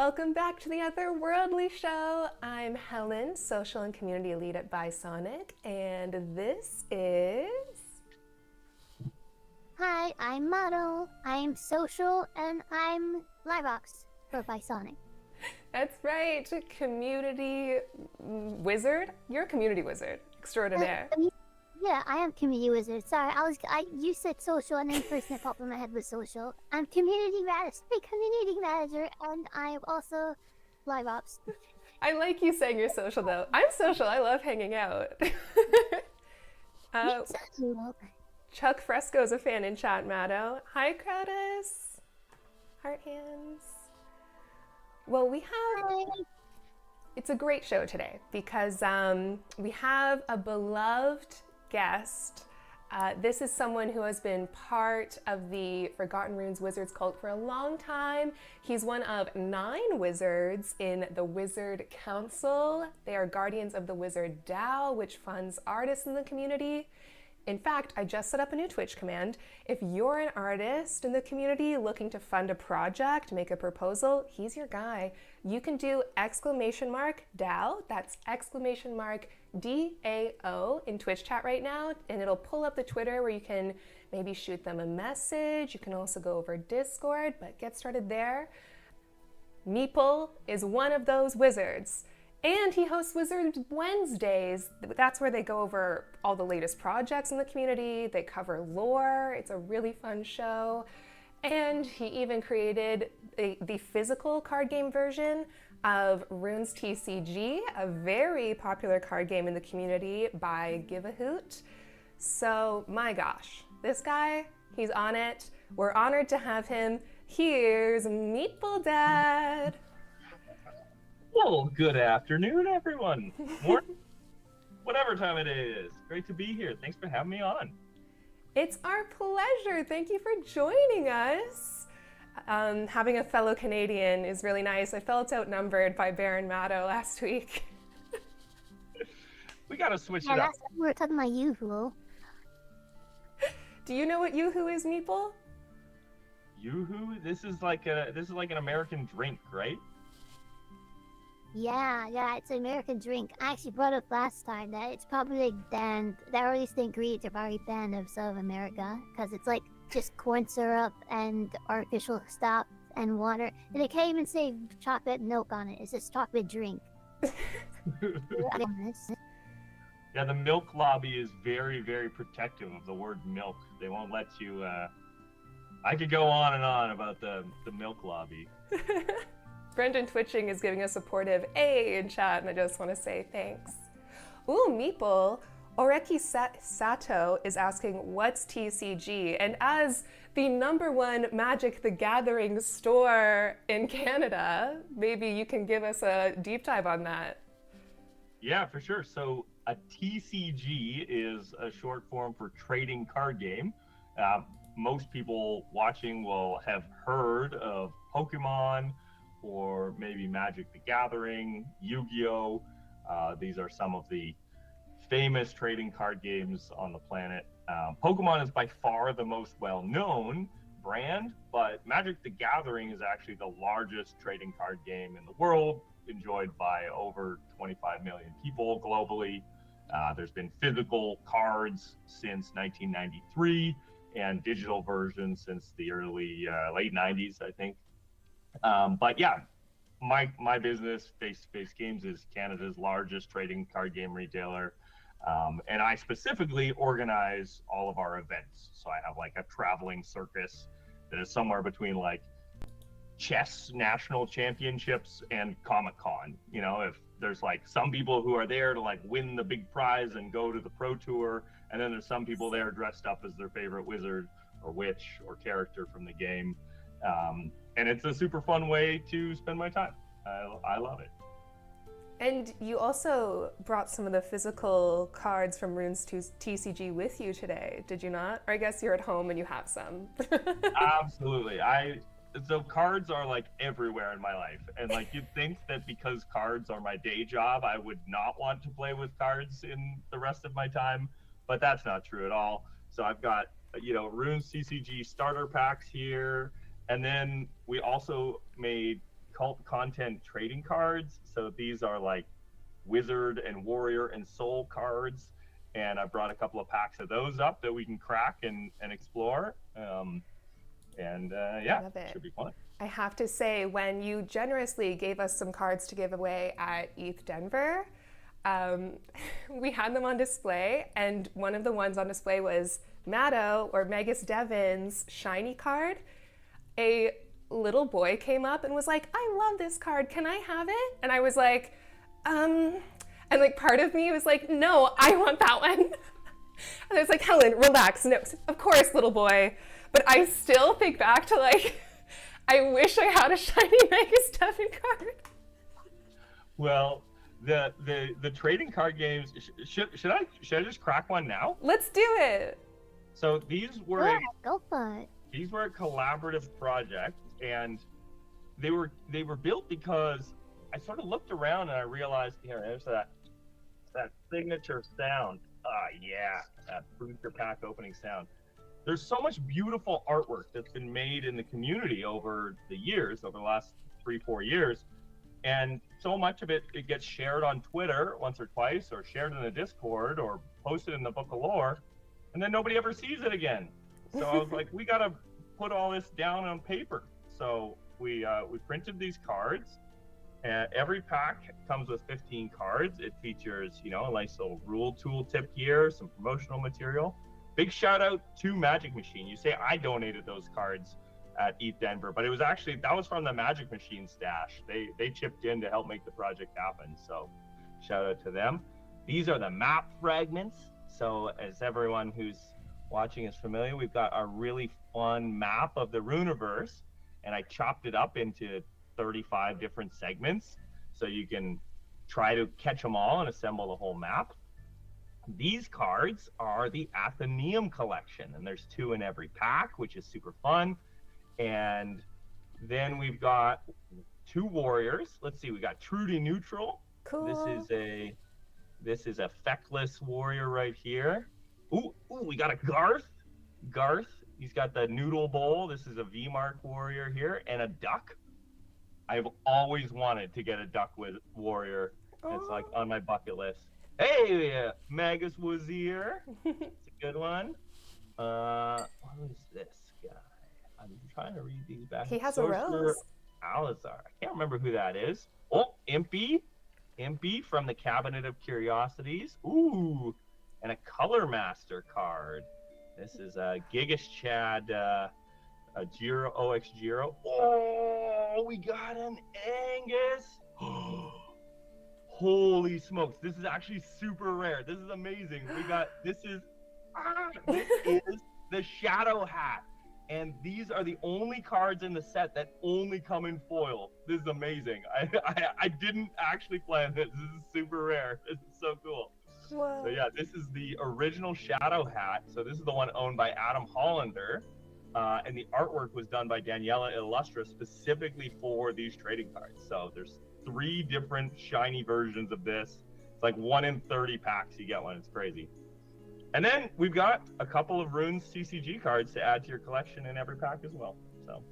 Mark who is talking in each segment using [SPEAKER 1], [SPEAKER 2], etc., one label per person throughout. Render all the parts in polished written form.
[SPEAKER 1] Welcome back to the Otherworldly show. I'm Helen, social and community lead at Bisonic, and this is...
[SPEAKER 2] Hi, I'm Mado. I'm social and I'm Liveox for Bisonic.
[SPEAKER 1] That's right, community wizard. You're a community wizard extraordinaire.
[SPEAKER 2] Yeah, I am community wizard. Sorry, you said social, and then the first thing that popped in my head was social. I'm community manager, and I'm also Liveops.
[SPEAKER 1] I like you saying you're social though. I'm social. I love hanging out. Chuck Fresco's a fan in chat, Mado. Hi, Kratos. Heart hands. Well, it's a great show today because we have a beloved guest. This is someone who has been part of the Forgotten Runes Wizards cult for a long time. He's one of 9 wizards in the Wizard Council. They are guardians of the Wizard DAO, which funds artists in the community. In fact, I just set up a new Twitch command. If you're an artist in the community looking to fund a project, make a proposal, he's your guy. You can do !DAO, that's !DAO in Twitch chat right now, and it'll pull up the Twitter where you can maybe shoot them a message. You can also go over Discord, but get started there. Meeple is one of those wizards. And he hosts Wizard Wednesdays. That's where they go over all the latest projects in the community. They cover lore. It's a really fun show. And he even created the physical card game version of RunesTCG, a very popular card game in the community by Give a Hoot. So my gosh, this guy, he's on it. We're honored to have him. Here's MeepleDad.
[SPEAKER 3] Well, good afternoon, everyone. Morning, whatever time it is. Great to be here. Thanks for having me on.
[SPEAKER 1] It's our pleasure. Thank you for joining us. Having a fellow Canadian is really nice. I felt outnumbered by Baron Mado last week.
[SPEAKER 3] We gotta switch it up.
[SPEAKER 2] Last time we were talking about Yoo-hoo.
[SPEAKER 1] Do you know what Yoo-hoo is, Meeple?
[SPEAKER 3] Yoo-hoo? This is like an American drink, right?
[SPEAKER 2] Yeah, it's an American drink. I actually brought up last time that it's probably banned, that or at least the ingredients are probably banned of South America, because it's like just corn syrup and artificial stuff and water. And they can't even say chocolate milk on it. It's just chocolate drink.
[SPEAKER 3] Yeah, the milk lobby is very, very protective of the word milk. They won't let you, I could go on and on about the milk lobby.
[SPEAKER 1] Brendan Twitching is giving a supportive A in chat, and I just want to say thanks. Ooh, Meeple, Oreki Sato is asking, what's TCG? And as the #1 Magic the Gathering store in Canada, maybe you can give us a deep dive on that.
[SPEAKER 3] Yeah, for sure. So a TCG is a short form for trading card game. Most people watching will have heard of Pokemon, or maybe Magic the Gathering, Yu-Gi-Oh! These are some of the famous trading card games on the planet. Pokemon is by far the most well-known brand, but Magic the Gathering is actually the largest trading card game in the world, enjoyed by over 25 million people globally. There's been physical cards since 1993 and digital versions since the late 90s, I think. But yeah, my business, Face-to-Face Games, is Canada's largest trading card game retailer. And I specifically organize all of our events. So I have like a traveling circus that is somewhere between like chess national championships and Comic-Con. You know, if there's like some people who are there to like win the big prize and go to the pro tour, and then there's some people there dressed up as their favorite wizard or witch or character from the game. And it's a super fun way to spend my time. I love it.
[SPEAKER 1] And you also brought some of the physical cards from RunesTCG with you today, did you not? Or I guess you're at home and you have some.
[SPEAKER 3] Absolutely. So cards are like everywhere in my life. And like you'd think that because cards are my day job, I would not want to play with cards in the rest of my time, but that's not true at all. So I've got, RunesTCG starter packs here. And then we also made cult content trading cards. So these are like wizard and warrior and soul cards. And I brought a couple of packs of those up that we can crack and explore. Yeah,
[SPEAKER 1] Love it.
[SPEAKER 3] Should be fun.
[SPEAKER 1] I have to say, when you generously gave us some cards to give away at ETH Denver, we had them on display, and one of the ones on display was Mado, or Magus Devon's shiny card. A little boy came up and was like, I love this card, can I have it? And I was like, and like part of me was like, no, I want that one. And I was like, Helen, relax. No, of course, little boy. But I still think back to like, I wish I had a shiny Magus Devon card.
[SPEAKER 3] Well, the trading card games, should I just crack one now?
[SPEAKER 1] Let's do it.
[SPEAKER 3] So these were
[SPEAKER 2] Yeah, go for it.
[SPEAKER 3] these were a collaborative project, and they were built because I sort of looked around and I realized, there's that signature sound. Yeah, that booster pack opening sound. There's so much beautiful artwork that's been made in the community over the years, over the last 3-4 years. And so much of it gets shared on Twitter once or twice, or shared in the Discord, or posted in the Book of Lore, and then nobody ever sees it again. So I was like, we gotta put all this down on paper. So we printed these cards. Every pack comes with 15 cards. It features, a nice little rule tooltip here, some promotional material. Big shout out to Magic Machine. You say I donated those cards at ETH Denver, but it was actually, that was from the Magic Machine stash. They chipped in to help make the project happen. So shout out to them. These are the map fragments. So as everyone who's watching is familiar, we've got a really fun map of the Runiverse, and I chopped it up into 35 different segments so you can try to catch them all and assemble the whole map. These cards are the Athenaeum collection, and there's 2 in every pack, which is super fun. And then we've got 2 warriors. Let's see, we got Trudy Neutral.
[SPEAKER 1] Cool.
[SPEAKER 3] This is a feckless warrior right here. Ooh, we got a Garth. He's got the noodle bowl. This is a V-Mark warrior here, and a duck. I've always wanted to get a duck with warrior. It's like on my bucket list. Hey, Magus Wazir. It's a good one. What is this guy? I'm trying to read these back.
[SPEAKER 1] He has
[SPEAKER 3] Sorcerer
[SPEAKER 1] a rose.
[SPEAKER 3] Alazar. I can't remember who that is. Oh, Impy from the Cabinet of Curiosities. Ooh, and a Color Master card. This is a Gigas Chad, a Giro OX Giro. Oh, we got an Angus. Holy smokes! This is actually super rare. This is amazing. This is the Shadow Hat. And these are the only cards in the set that only come in foil. This is amazing. I didn't actually plan this. This is super rare. This is so cool.
[SPEAKER 1] Whoa.
[SPEAKER 3] So yeah, this is the original Shadow Hat. So this is the one owned by Adam Hollander. And the artwork was done by Daniela Illustra specifically for these trading cards. So there's 3 different shiny versions of this. It's like 1 in 30 packs you get one. It's crazy. And then we've got a couple of RunesTCG cards to add to your collection in every pack as well. So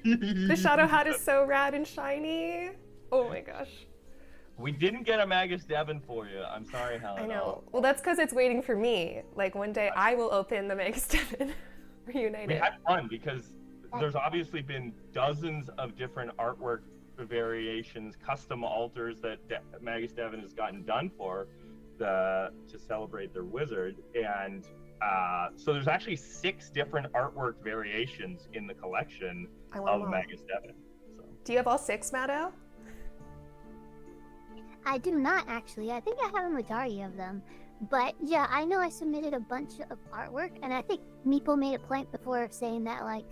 [SPEAKER 1] The Shadow Hat is so rad and shiny. Oh my gosh.
[SPEAKER 3] we didn't get a Magus Devon for you. I'm sorry, Helen.
[SPEAKER 1] I know. Well, that's because it's waiting for me. Like one day I will open the Magus Devon Reunited.
[SPEAKER 3] We had fun because there's obviously been dozens of different artwork variations, custom altars that Magus Devon has gotten done for to celebrate their wizard, and so there's actually 6 different artwork variations in the collection of Magus Devon. So.
[SPEAKER 1] Do you have all 6, Mado?
[SPEAKER 2] I do not actually. I think I have a majority of them. But yeah, I know I submitted a bunch of artwork, and I think Meeple made a point before of saying that, like,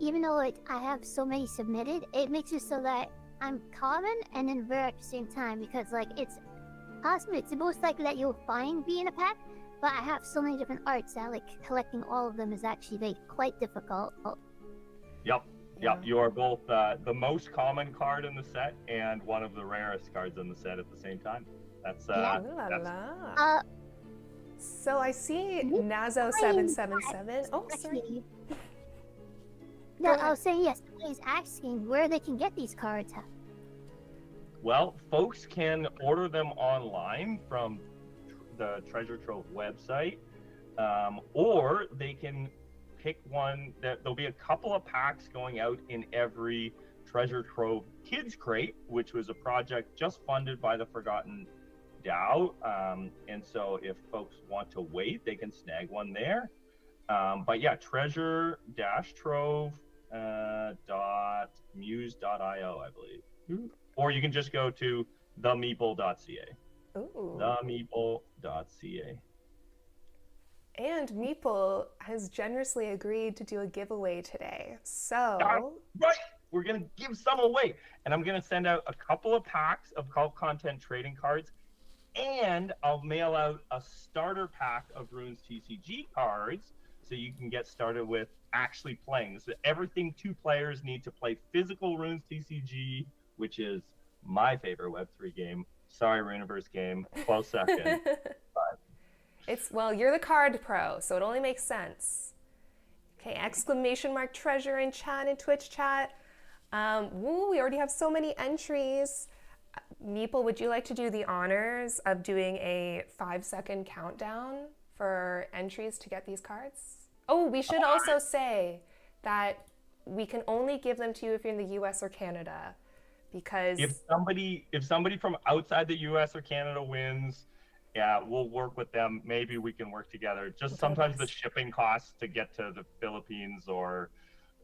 [SPEAKER 2] even though I have so many submitted, it makes it so that I'm common and then rare at the same time, because like it's possible, it's most likely that you'll find me in a pack, but I have so many different arts that like collecting all of them is actually like quite difficult.
[SPEAKER 3] Yep. You are both the most common card in the set and one of the rarest cards in the set at the same time. That's
[SPEAKER 1] So I see Nazo777. Oh, sorry.
[SPEAKER 2] No,
[SPEAKER 1] Go
[SPEAKER 2] I was saying yes. He's asking where they can get these cards.
[SPEAKER 3] Well, folks can order them online from the Treasure Trove website, or they can pick one. There'll be a couple of packs going out in every Treasure Trove Kids Crate, which was a project just funded by the Forgotten DAO. And so if folks want to wait, they can snag one there. But yeah, treasure-trove .muse.io, I believe. Or you can just go to themeeple.ca.
[SPEAKER 1] Ooh.
[SPEAKER 3] Themeeple.ca.
[SPEAKER 1] And Meeple has generously agreed to do a giveaway today. So
[SPEAKER 3] Right, we're gonna give some away, and I'm gonna send out a couple of packs of cult content trading cards, and I'll mail out a starter pack of RunesTCG cards, so you can get started with actually playing. So everything 2 players need to play physical RunesTCG, which is my favorite Web3 game. Sorry, Runiverse game, close second.
[SPEAKER 1] well, you're the card pro, so it only makes sense. Okay, exclamation mark treasure in chat and Twitch chat. Woo, we already have so many entries. Meeple, would you like to do the honors of doing a 5-second countdown for entries to get these cards? Oh, we should also say that we can only give them to you if you're in the US or Canada, because
[SPEAKER 3] if somebody from outside the US or Canada wins, yeah, we'll work with them. Maybe we can work together. Just sometimes the shipping costs to get to the Philippines or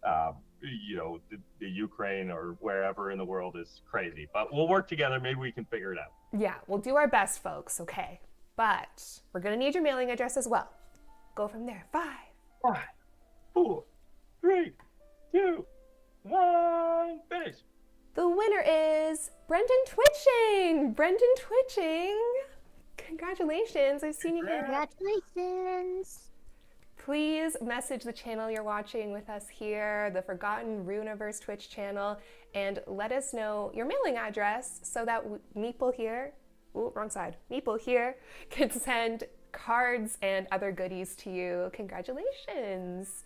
[SPEAKER 3] the Ukraine or wherever in the world is crazy. But we'll work together. Maybe we can figure it out.
[SPEAKER 1] Yeah, we'll do our best, folks, okay? But we're gonna need your mailing address as well. Go from there. 5,
[SPEAKER 3] 4, 3, 2, 1, finish.
[SPEAKER 1] The winner is Brendan Twitching! Brendan Twitching! Congratulations, I've seen you here.
[SPEAKER 2] Congratulations!
[SPEAKER 1] Please message the channel you're watching with us here, the Forgotten Runiverse Twitch channel, and let us know your mailing address so that Meeple here, wrong side, Meeple here can send cards and other goodies to you. Congratulations!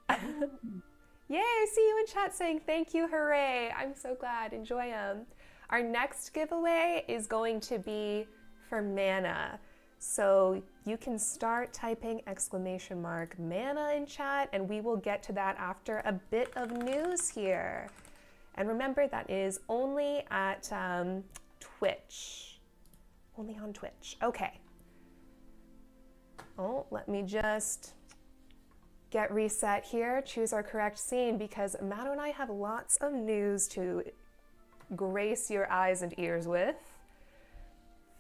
[SPEAKER 1] Yay, I see you in chat saying thank you, hooray. I'm so glad, enjoy them. Our next giveaway is going to be for mana. So you can start typing exclamation mark mana in chat, and we will get to that after a bit of news here. And remember, that is only at Twitch. Only on Twitch. Okay. Oh, let me just get reset here, choose our correct scene, because Mado and I have lots of news to grace your eyes and ears with.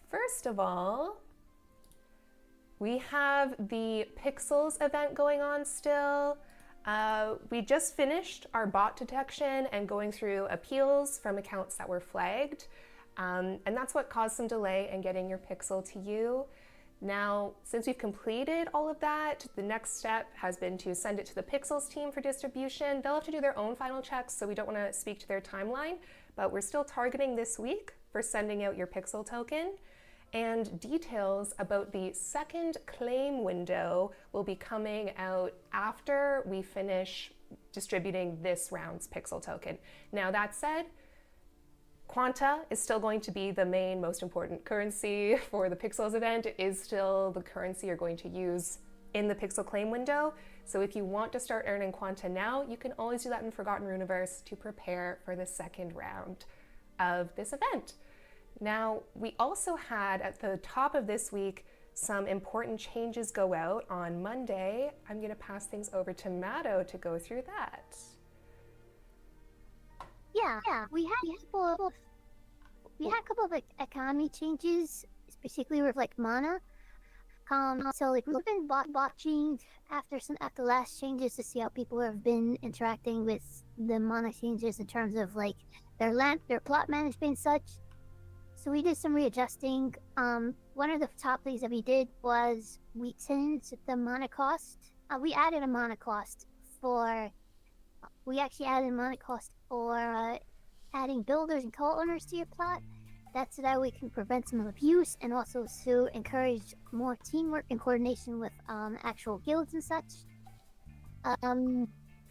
[SPEAKER 1] First of all, we have the Pixels event going on still. We just finished our bot detection and going through appeals from accounts that were flagged. And that's what caused some delay in getting your Pixel to you. Now, since we've completed all of that, the next step has been to send it to the Pixels team for distribution. They'll have to do their own final checks, so we don't want to speak to their timeline, but we're still targeting this week for sending out your Pixel token. And details about the second claim window will be coming out after we finish distributing this round's Pixel token. Now, that said, Quanta is still going to be the main, most important currency for the Pixels event. It is still the currency you're going to use in the Pixel claim window. So if you want to start earning Quanta now, you can always do that in Forgotten Runiverse to prepare for the second round of this event. Now, we also had at the top of this week some important changes go out on Monday. I'm going to pass things over to Mado to go through that.
[SPEAKER 2] Yeah, we had a couple of like economy changes, particularly with like mana. So like we've been watching after last changes to see how people have been interacting with the mana changes in terms of like their plot management and such. So we did some readjusting. One of the top things that we did was we changed the mana cost. We added a mana cost for. We actually added a mana cost for adding builders and co-owners to your plot. That's so that we can prevent some abuse and also to encourage more teamwork and coordination with actual guilds and such.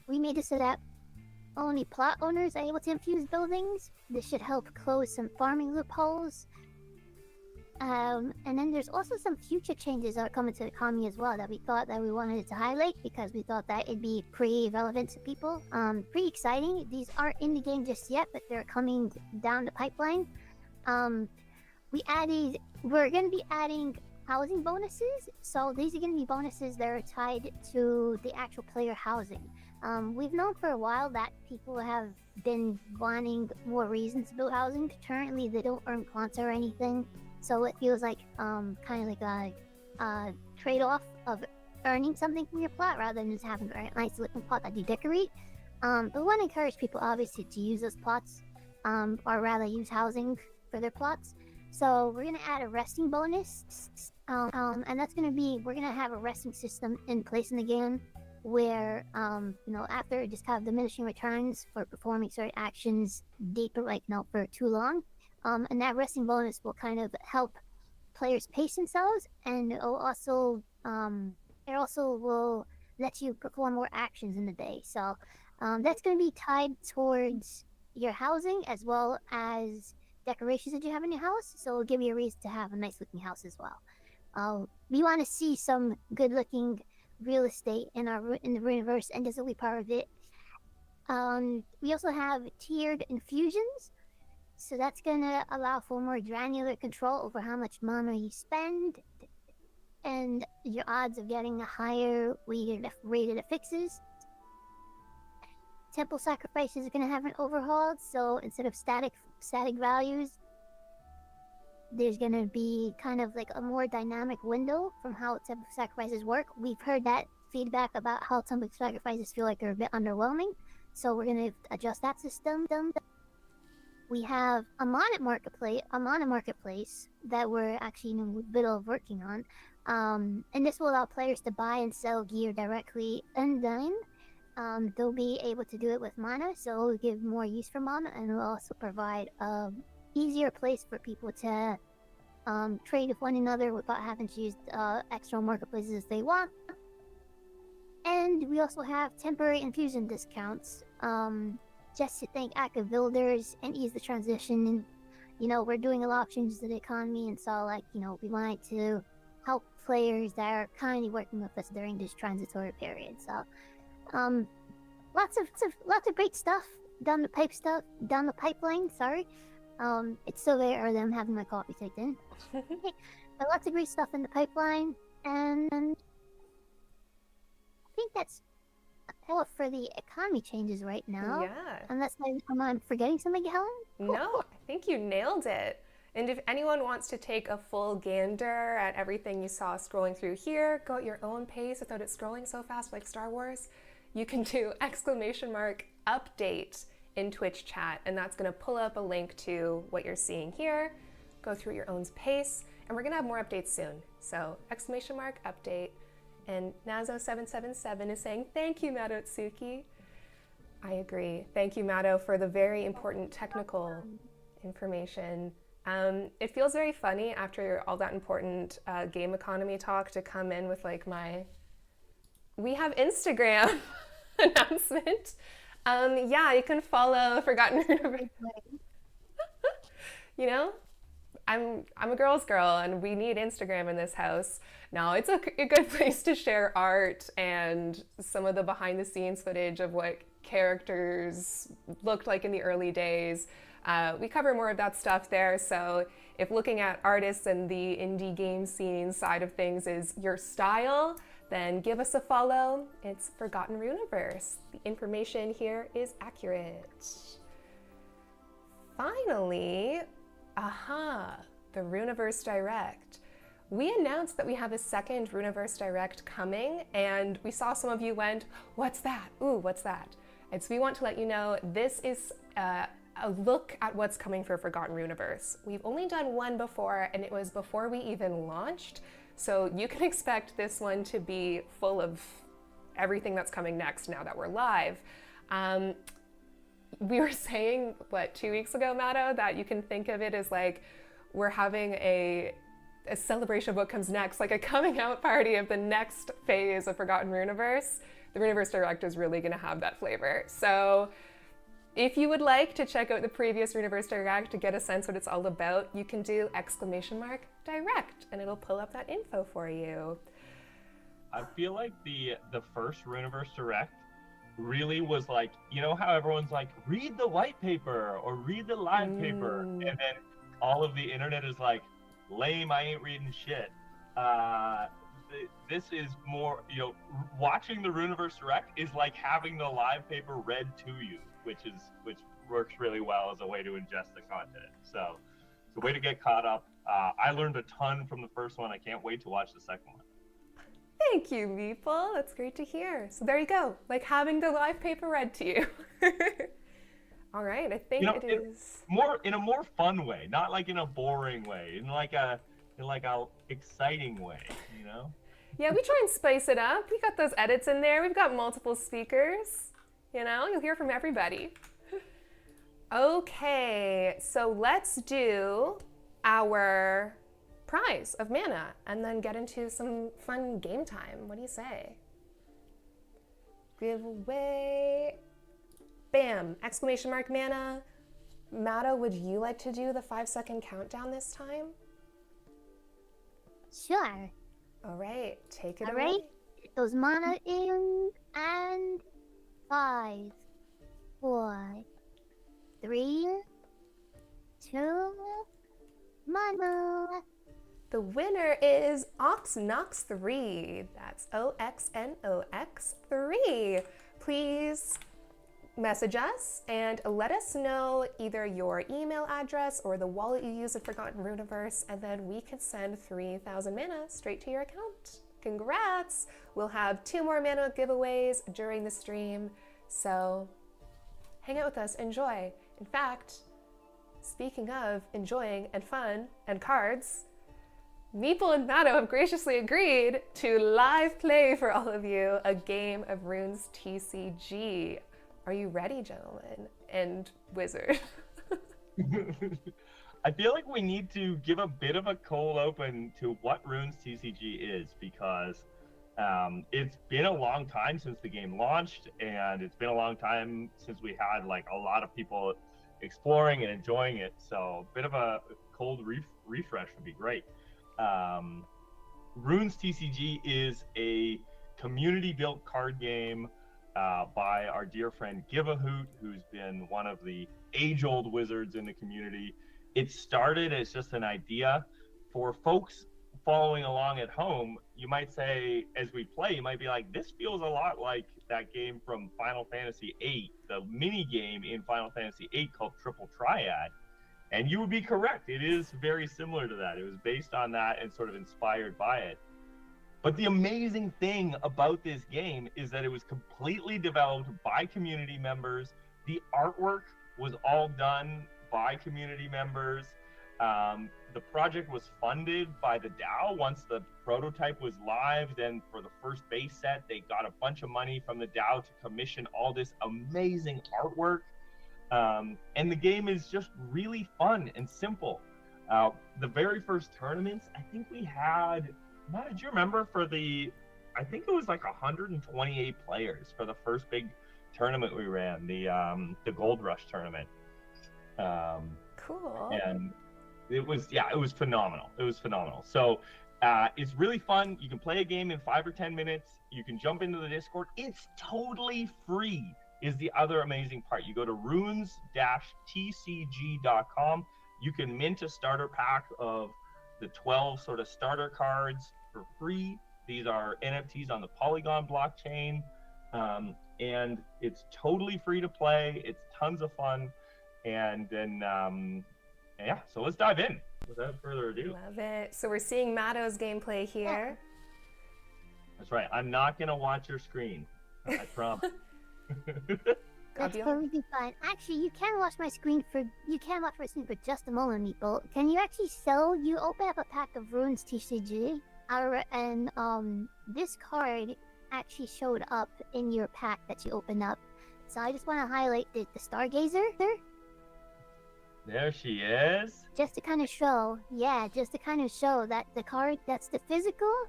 [SPEAKER 2] we made it so that only plot owners are able to infuse buildings. This should help close some farming loopholes. And then there's also some future changes that are coming to the economy as well that we thought that we wanted to highlight because we thought that it'd be pretty relevant to people. Pretty exciting. These aren't in the game just yet, but they're coming down the pipeline. We're going to be adding housing bonuses. So these are going to be bonuses that are tied to the actual player housing. We've known for a while that people have been wanting more reasons to build housing. Currently, they don't earn quants or anything. So it feels like kind of like a trade-off of earning something from your plot rather than just having a nice looking plot that you decorate. But we want to encourage people obviously to use those plots, or rather use housing for their plots. So we're gonna add a resting bonus, and that's gonna be we're gonna have a resting system in place in the game where after just kind of diminishing returns for performing certain actions deeper for too long. And that resting bonus will kind of help players pace themselves, and it also will let you perform more actions in the day. So that's going to be tied towards your housing as well as decorations that you have in your house. So it'll give you a reason to have a nice looking house as well. We want to see some good looking real estate in the Runiverse, and this will be part of it. We also have tiered infusions. So that's going to allow for more granular control over how much mana you spend and your odds of getting a higher rated affixes. Temple sacrifices are going to have an overhaul, so instead of static values, there's going to be kind of like a more dynamic window from how temple sacrifices work. We've heard that feedback about how temple sacrifices feel like they're a bit underwhelming, so we're going to adjust that system. We have a mana marketplace that we're actually in the middle of working on. And this will allow players to buy and sell gear directly online. They'll be able to do it with mana, so it'll give more use for mana, and it'll also provide an easier place for people to trade with one another without having to use external marketplaces if they want. And we also have temporary infusion discounts. Just to thank active builders and ease the transition. And, we're doing a lot of changes to the economy, and so, we wanted to help players that are currently working with us during this transitory period. So, lots of great stuff down the pipeline. Sorry, it's still there, or I'm having my coffee taken in. But lots of great stuff in the pipeline, and I think that's all for the economy changes right now.
[SPEAKER 1] Yeah.
[SPEAKER 2] Unless I'm forgetting something, Helen?
[SPEAKER 1] No, I think you nailed it. And if anyone wants to take a full gander at everything you saw scrolling through here, go at your own pace without it scrolling so fast like Star Wars, you can do !update in Twitch chat, and that's going to pull up a link to what you're seeing here. Go through at your own pace, and we're going to have more updates soon. So !update. And Nazo777 is saying, thank you, Mado Tsuki. I agree. Thank you, Mado, for the very important technical information. It feels very funny after all that important game economy talk to come in with we have Instagram announcement. Yeah, you can follow Forgotten Runiverse. I'm a girl's girl, and we need Instagram in this house. Now, it's a good place to share art and some of the behind-the-scenes footage of what characters looked like in the early days. We cover more of that stuff there, so if looking at artists and the indie game scene side of things is your style, then give us a follow. It's Forgotten Runiverse. The information here is accurate. Finally, the Runiverse Direct. We announced that we have a second Runiverse Direct coming, and we saw some of you went, what's that? Ooh, what's that? And so we want to let you know this is a look at what's coming for Forgotten Runiverse. We've only done one before, and it was before we even launched, so you can expect this one to be full of everything that's coming next now that we're live. We were saying, 2 weeks ago, Mado, that you can think of it as we're having a celebration of what comes next, like a coming out party of the next phase of Forgotten Runiverse. the Runiverse Direct is really going to have that flavor. So if you would like to check out the previous Runiverse Direct to get a sense what it's all about, you can do !direct and it'll pull up that info for you.
[SPEAKER 3] I feel like the first Runiverse Direct really was like, you know how everyone's like, read the white paper or read the live paper, and then all of the internet is like, lame, I ain't reading shit. This is more, you know, watching the Runiverse Direct is like having the live paper read to you, which works really well as a way to ingest the content. So it's a way to get caught up. I learned a ton from the first one. I can't wait to watch the second one.
[SPEAKER 1] Thank you, Meeple. That's great to hear. So there you go, like having the live paper read to you. All right, I think it is
[SPEAKER 3] more in a more fun way, not like in a boring way, in like a exciting way, you know?
[SPEAKER 1] Yeah, we try and spice it up. We got those edits in there. We've got multiple speakers. You know, you'll hear from everybody. Okay, so let's do our prize of mana and then get into some fun game time. What do you say? Giveaway. Bam! ! Mana. Mado, would you like to do the 5-second countdown this time?
[SPEAKER 2] Sure.
[SPEAKER 1] All right, take it
[SPEAKER 2] All
[SPEAKER 1] away.
[SPEAKER 2] right, those mana in and 5, 4, 3, 2, mana.
[SPEAKER 1] The winner is Oxnox3. That's OXNOX3. Please message us and let us know either your email address or the wallet you use at Forgotten Runiverse, and then we can send 3,000 mana straight to your account. Congrats! We'll have 2 more mana giveaways during the stream, so hang out with us, enjoy. In fact, speaking of enjoying and fun and cards, Meeple and Mado have graciously agreed to live play for all of you a game of RunesTCG. Are you ready, gentlemen and wizard?
[SPEAKER 3] I feel like we need to give a bit of a cold open to what RunesTCG is, because it's been a long time since the game launched, and it's been a long time since we had like a lot of people exploring and enjoying it. So a bit of a cold refresh would be great. RunesTCG is a community-built card game by our dear friend Giveahoot, who's been one of the age-old wizards in the community. It started as just an idea. For folks following along at home, you might say, as we play, you might be like, this feels a lot like that game from Final Fantasy VIII, the mini game in Final Fantasy VIII called Triple Triad. And you would be correct. It is very similar to that. It was based on that and sort of inspired by it. But the amazing thing about this game is that it was completely developed by community members. The artwork was all done by community members. The project was funded by the DAO. Once the prototype was live, then for the first base set, they got a bunch of money from the DAO to commission all this amazing artwork. And the game is just really fun and simple. The very first tournaments, I think we had, Matt, do you remember I think it was like 128 players for the first big tournament we ran, the Gold Rush tournament.
[SPEAKER 1] Cool.
[SPEAKER 3] And it was phenomenal. It was phenomenal. So it's really fun. You can play a game in 5 or 10 minutes. You can jump into the Discord. It's totally free is the other amazing part. You go to runes-tcg.com. You can mint a starter pack of the 12 sort of starter cards for free. These are NFTs on the Polygon blockchain. And it's totally free to play. It's tons of fun. And then, so let's dive in without further ado.
[SPEAKER 1] Love it. So we're seeing Mado's gameplay here.
[SPEAKER 3] That's right. I'm not going to watch your screen. I promise.
[SPEAKER 2] That's totally fine. Actually, you can watch my screen for just a moment, Meeple. Can you actually you open up a pack of RunesTCG, and this card actually showed up in your pack that you opened up. So I just want to highlight the Stargazer there.
[SPEAKER 3] There she is.
[SPEAKER 2] Just to kind of show that the card, that's the physical,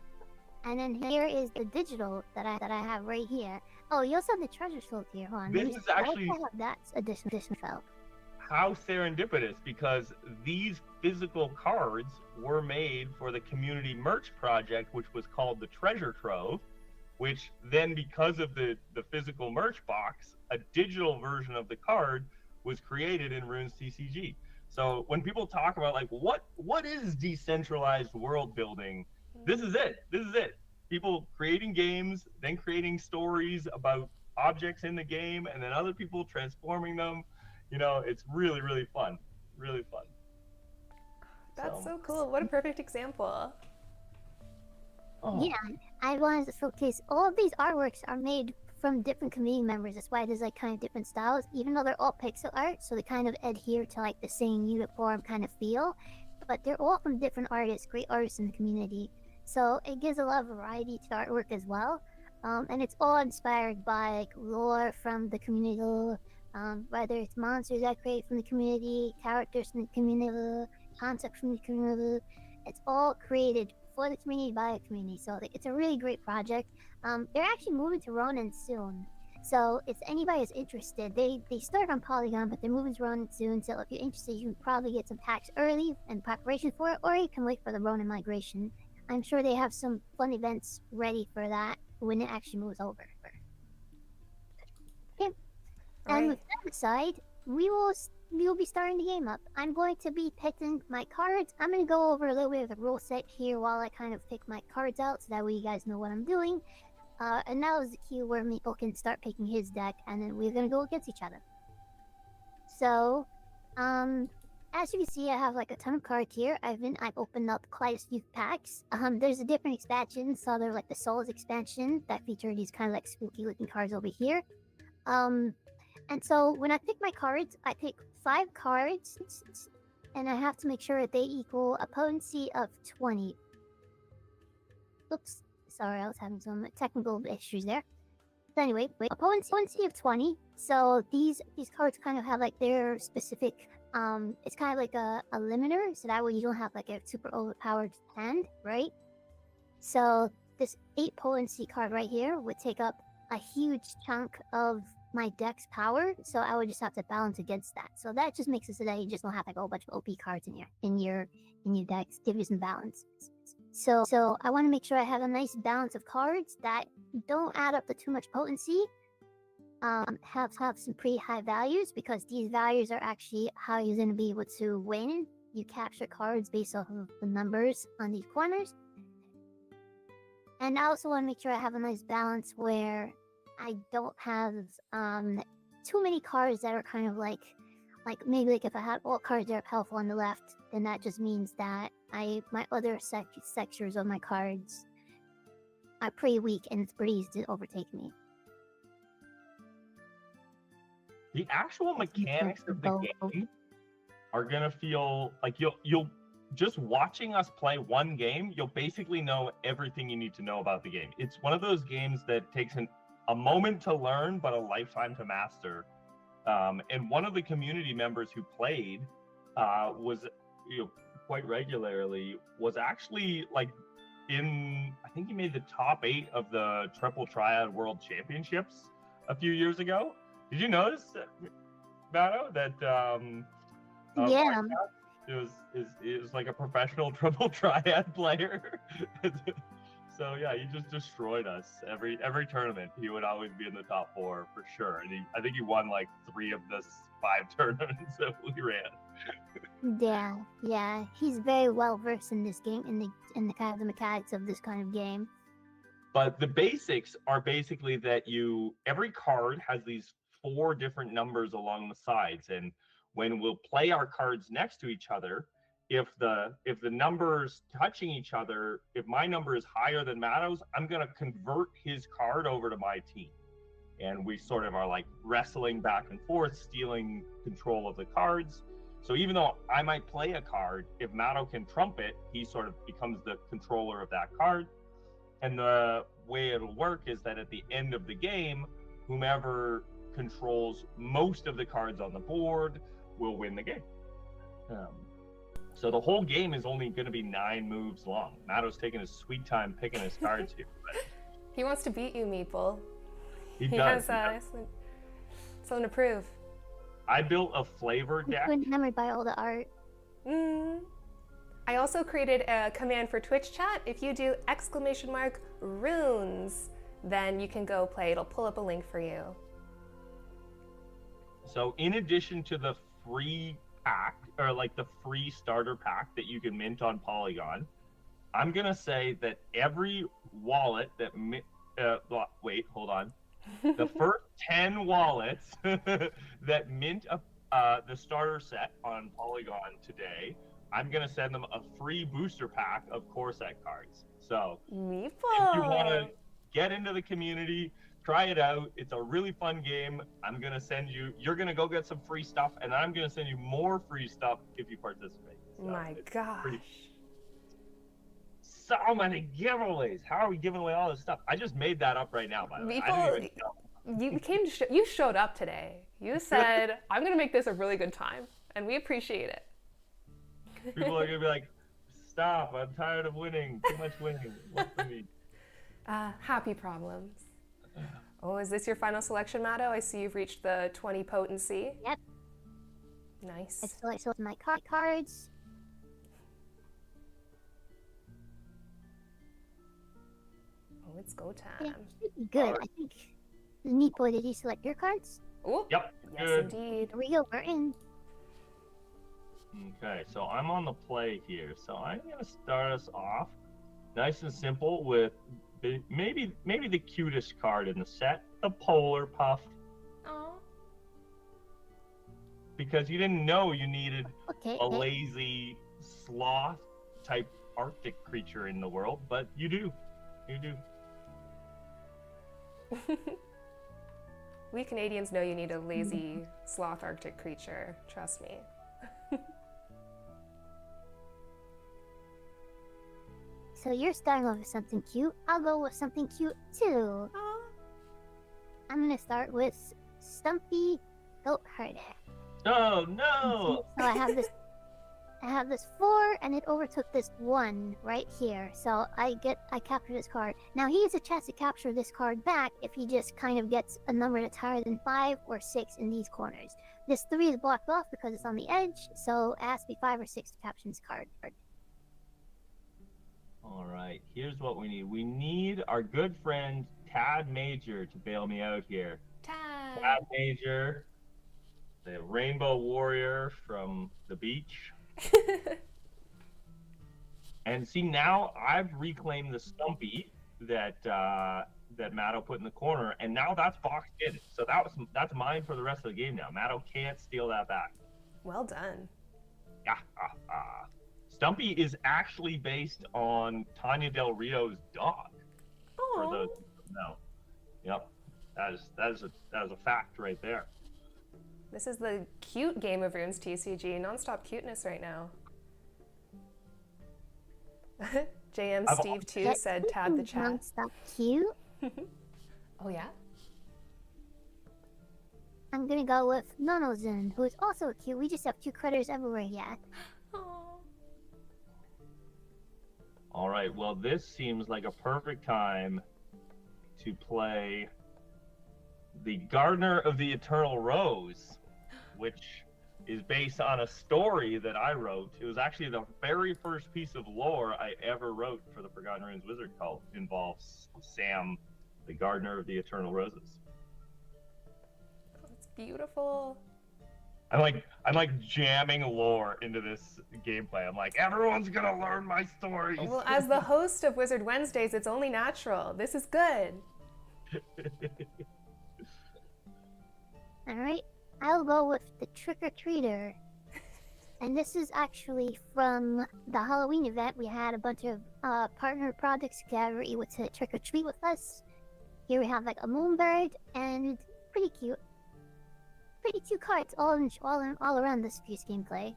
[SPEAKER 2] and then here is the digital that I have right here. Oh, you also have the treasure trove here. Hold on.
[SPEAKER 3] This
[SPEAKER 2] let me
[SPEAKER 3] is
[SPEAKER 2] see. I
[SPEAKER 3] actually-
[SPEAKER 2] also have that additional felt.
[SPEAKER 3] How serendipitous, because these physical cards were made for the community merch project, which was called the Treasure Trove, which then, because of the physical merch box, a digital version of the card was created in RunesTCG. So when people talk about like what is decentralized world building, this is it. This is it. People creating games, then creating stories about objects in the game, and then other people transforming them. You know, it's really, really fun. Really fun.
[SPEAKER 1] That's so cool. What a perfect example.
[SPEAKER 3] Oh.
[SPEAKER 2] Yeah, I wanted to showcase all of these artworks are made from different community members. That's why there's like kind of different styles, even though they're all pixel art, so they kind of adhere to like the same uniform kind of feel. But they're all from different artists, great artists in the community. So it gives a lot of variety to the artwork as well. And it's all inspired by like lore from the community. Whether it's monsters I create from the community, characters from the community, concepts from the community, it's all created for the community by the community. So it's a really great project. They're actually moving to Ronin soon. So if anybody is interested, they start on Polygon, but they're moving to Ronin soon. So if you're interested, you can probably get some packs early in preparation for it, or you can wait for the Ronin migration. I'm sure they have some fun events ready for that when it actually moves over. Okay. And with that aside, we will be starting the game up. I'm going to be picking my cards. I'm going to go over a little bit of the rule set here while I kind of pick my cards out, so that way you guys know what I'm doing. And now is the cue where Meeple can start picking his deck, and then we're going to go against each other. So, as you can see, I have like a ton of cards here. I've opened up quite a few packs. There's a different expansion. So there's like the Souls expansion that feature these kind of like spooky looking cards over here. And so when I pick my cards, I pick 5 cards, and I have to make sure that they equal a potency of 20. Oops, sorry, I was having some technical issues there. So anyway, a potency of 20. So these cards kind of have like their specific, it's kind of like a limiter, so that way you don't have like a super overpowered hand, right? So this 8 potency card right here would take up a huge chunk of my deck's power, so I would just have to balance against that. So that just makes it so that you just don't have like a whole bunch of OP cards in your decks, give you some balance. So I want to make sure I have a nice balance of cards that don't add up to too much potency. Have some pretty high values, because these values are actually how you're going to be able to win. You capture cards based off of the numbers on these corners. And I also want to make sure I have a nice balance where I don't have too many cards that are kind of like maybe like if I have all cards that are powerful on the left, then that just means that my other sectors of my cards are pretty weak, and it's pretty easy to overtake me.
[SPEAKER 3] The actual mechanics of the game are gonna feel like you'll just watching us play one game, you'll basically know everything you need to know about the game. It's one of those games that takes a moment to learn, but a lifetime to master. And one of the community members who played was, quite regularly, was actually like I think he made the top 8 of the Triple Triad World Championships a few years ago. Did you notice, Mado, that
[SPEAKER 2] Yeah.
[SPEAKER 3] it was like a professional Triple Triad player? So yeah, he just destroyed us every tournament. He would always be in the top 4 for sure, and I think he won like 3 of the 5 tournaments that we ran.
[SPEAKER 2] Yeah, he's very well versed in this game, in the kind of the mechanics of this kind of game.
[SPEAKER 3] But the basics are basically that every card has these 4 different numbers along the sides, and when we'll play our cards next to each other, if the numbers touching each other, if my number is higher than Mado's, I'm going to convert his card over to my team. And we sort of are like wrestling back and forth, stealing control of the cards. So even though I might play a card, if Mado can trump it, he sort of becomes the controller of that card. And the way it'll work is that at the end of the game, whomever controls most of the cards on the board will win the game. So the whole game is only going to be 9 moves long. Mado's taking his sweet time picking his cards here. But...
[SPEAKER 1] He wants to beat you, Meeple.
[SPEAKER 3] He
[SPEAKER 1] He
[SPEAKER 3] does.
[SPEAKER 1] has something to prove.
[SPEAKER 3] I built a flavor
[SPEAKER 2] I'm
[SPEAKER 3] deck.
[SPEAKER 2] so enamored by all the art.
[SPEAKER 1] I also created a command for Twitch chat. If you do !runes, then you can go play. It'll pull up a link for you.
[SPEAKER 3] So in addition to the free pack, or like the free starter pack that you can mint on Polygon, I'm gonna say that every wallet that wait, hold on. The first 10 wallets that mint the starter set on Polygon today, I'm gonna send them a free booster pack of core set cards. So
[SPEAKER 1] Meeple.
[SPEAKER 3] if you want to get into the community, try it out. It's a really fun game. I'm gonna send you. You're gonna go get some free stuff, and I'm gonna send you more free stuff if you participate. So
[SPEAKER 1] My gosh.
[SPEAKER 3] So many giveaways. How are we giving away all this stuff? I just made that up right now, by the way. I didn't even know.
[SPEAKER 1] You showed up today. You said, I'm going to make this a really good time, and we appreciate it.
[SPEAKER 3] People are going to be like, stop, I'm tired of winning. Too much winning. What's the need?
[SPEAKER 1] Happy problems. Oh, is this your final selection, Mado? I see you've reached the 20 potency.
[SPEAKER 2] Yep.
[SPEAKER 1] Nice.
[SPEAKER 2] I select my cards.
[SPEAKER 1] Oh, it's go
[SPEAKER 2] Yeah,
[SPEAKER 1] time.
[SPEAKER 2] should be good. I think. Meeple, did you select your cards?
[SPEAKER 1] Oh,
[SPEAKER 3] Yep.
[SPEAKER 1] yes,
[SPEAKER 3] Good.
[SPEAKER 1] indeed.
[SPEAKER 2] Here we go. We're in.
[SPEAKER 3] Okay, so I'm on the play here. So I'm going to start us off nice and simple with maybe the cutest card in the set, the Polar Puff.
[SPEAKER 1] Oh.
[SPEAKER 3] Because you didn't know you needed
[SPEAKER 2] Okay.
[SPEAKER 3] a lazy sloth type Arctic creature in the world, but you do. You do.
[SPEAKER 1] We Canadians know you need a lazy sloth Arctic creature. Trust me.
[SPEAKER 2] So you're starting off with something cute. I'll go with something cute too.
[SPEAKER 1] Oh.
[SPEAKER 2] I'm gonna start with Stumpy Goat Herder.
[SPEAKER 3] Oh no!
[SPEAKER 2] So I have this 4, and it overtook this 1 right here. So I capture this card. Now he has a chance to capture this card back if he just kind of gets a number that's higher than 5 or 6 in these corners. This 3 is blocked off because it's on the edge, so it has to be 5 or 6 to capture this card.
[SPEAKER 3] All right, here's what we need. We need our good friend Tad Major to bail me out here. Tad Major, the Rainbow Warrior from the beach. And see, now I've reclaimed the Stumpy that Mado put in the corner, and now that's boxed in. So that's mine for the rest of the game now. Mado can't steal that back.
[SPEAKER 1] Well done.
[SPEAKER 3] Yeah. Stumpy is actually based on Tanya Del Rio's dog. For those who know. Yep. That is a fact right there.
[SPEAKER 1] This is the cute game of RunesTCG. Non-stop cuteness right now. JM Steve 2 said Tad the chat.
[SPEAKER 2] Stop cute.
[SPEAKER 1] Oh yeah?
[SPEAKER 2] I'm gonna go with Nonozun, who is also cute. We just have 2 critters everywhere yet.
[SPEAKER 1] Oh.
[SPEAKER 3] All right, well, this seems like a perfect time to play the Gardener of the Eternal Rose, which is based on a story that I wrote. It was actually the very first piece of lore I ever wrote for the Forgotten Runes Wizard Cult. Involves Sam, the Gardener of the Eternal Roses.
[SPEAKER 1] That's beautiful.
[SPEAKER 3] I'm like jamming lore into this gameplay. I'm like, everyone's gonna learn my stories.
[SPEAKER 1] Well, as the host of Wizard Wednesdays, it's only natural. This is good.
[SPEAKER 2] Alright, I'll go with the Trick or Treater. And this is actually from the Halloween event. We had a bunch of partner projects gather able to trick or treat with us. Here we have like a moonbird and pretty cute cards all around this piece gameplay.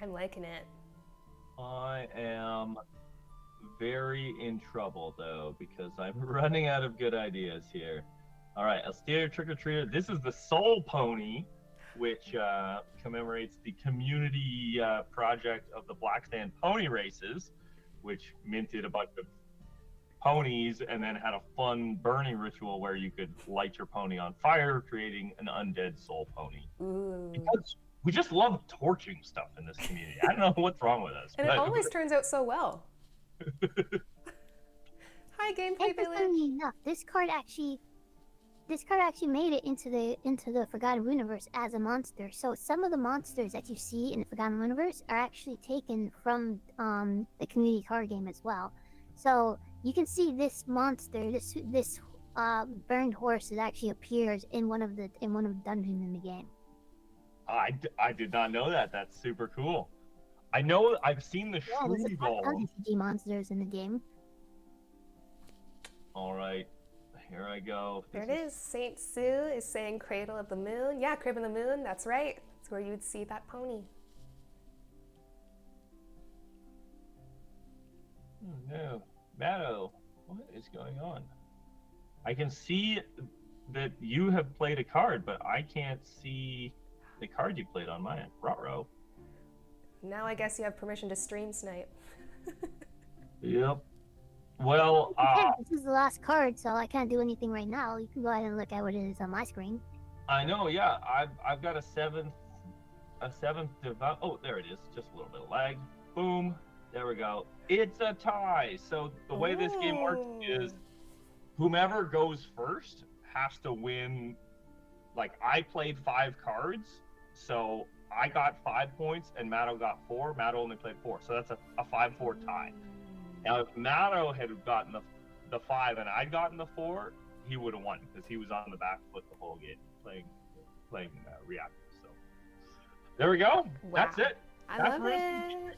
[SPEAKER 1] I'm liking it.
[SPEAKER 3] I am very in trouble though because I'm running out of good ideas here. All right, I'll steal your Trick or Treater. This is the Soul Pony, which commemorates the community project of the Black Stand Pony Races, which minted a bunch of ponies, and then had a fun burning ritual where you could light your pony on fire, creating an undead soul pony.
[SPEAKER 1] Ooh.
[SPEAKER 3] Because we just love torching stuff in this community. I don't know what's wrong with us.
[SPEAKER 1] And it always turns out so well. Hi, Gameplay Village.
[SPEAKER 2] Interestingly enough, this card actually made it into the Forgotten Runiverse as a monster. So some of the monsters that you see in the Forgotten Runiverse are actually taken from the community card game as well. So you can see this monster, this burned horse, that actually appears in one of the dungeons in the game.
[SPEAKER 3] I did not know that. That's super cool. I know I've seen the Shrewy Ball.
[SPEAKER 2] RunesTCG monsters in the game.
[SPEAKER 3] All right, here I go.
[SPEAKER 1] There it is. Saint Sue is saying Cradle of the Moon. Yeah, Crib of the Moon. That's right. That's where you would see that pony.
[SPEAKER 3] Oh, no. Mado, what is going on? I can see that you have played a card, but I can't see the card you played on mine. Ruh-roh.
[SPEAKER 1] Now I guess you have permission to stream snipe.
[SPEAKER 3] Yep. Well,
[SPEAKER 2] this is the last card, so I can't do anything right now. You can go ahead and look at what it is on my screen.
[SPEAKER 3] I know, yeah. I've got a seventh devout. Oh, there it is. Just a little bit of lag. Boom. There we go. It's a tie. So the way this game works is whomever goes first has to win. Like, I played 5 cards, so I got 5 points and Mado got 4. Mado only played 4, so that's a 5-4 tie. Now, if Mado had gotten the 5 and I'd gotten the 4, he would have won because he was on the back foot the whole game playing reactor. So there we go.
[SPEAKER 1] Wow.
[SPEAKER 3] That's it.
[SPEAKER 1] I love it.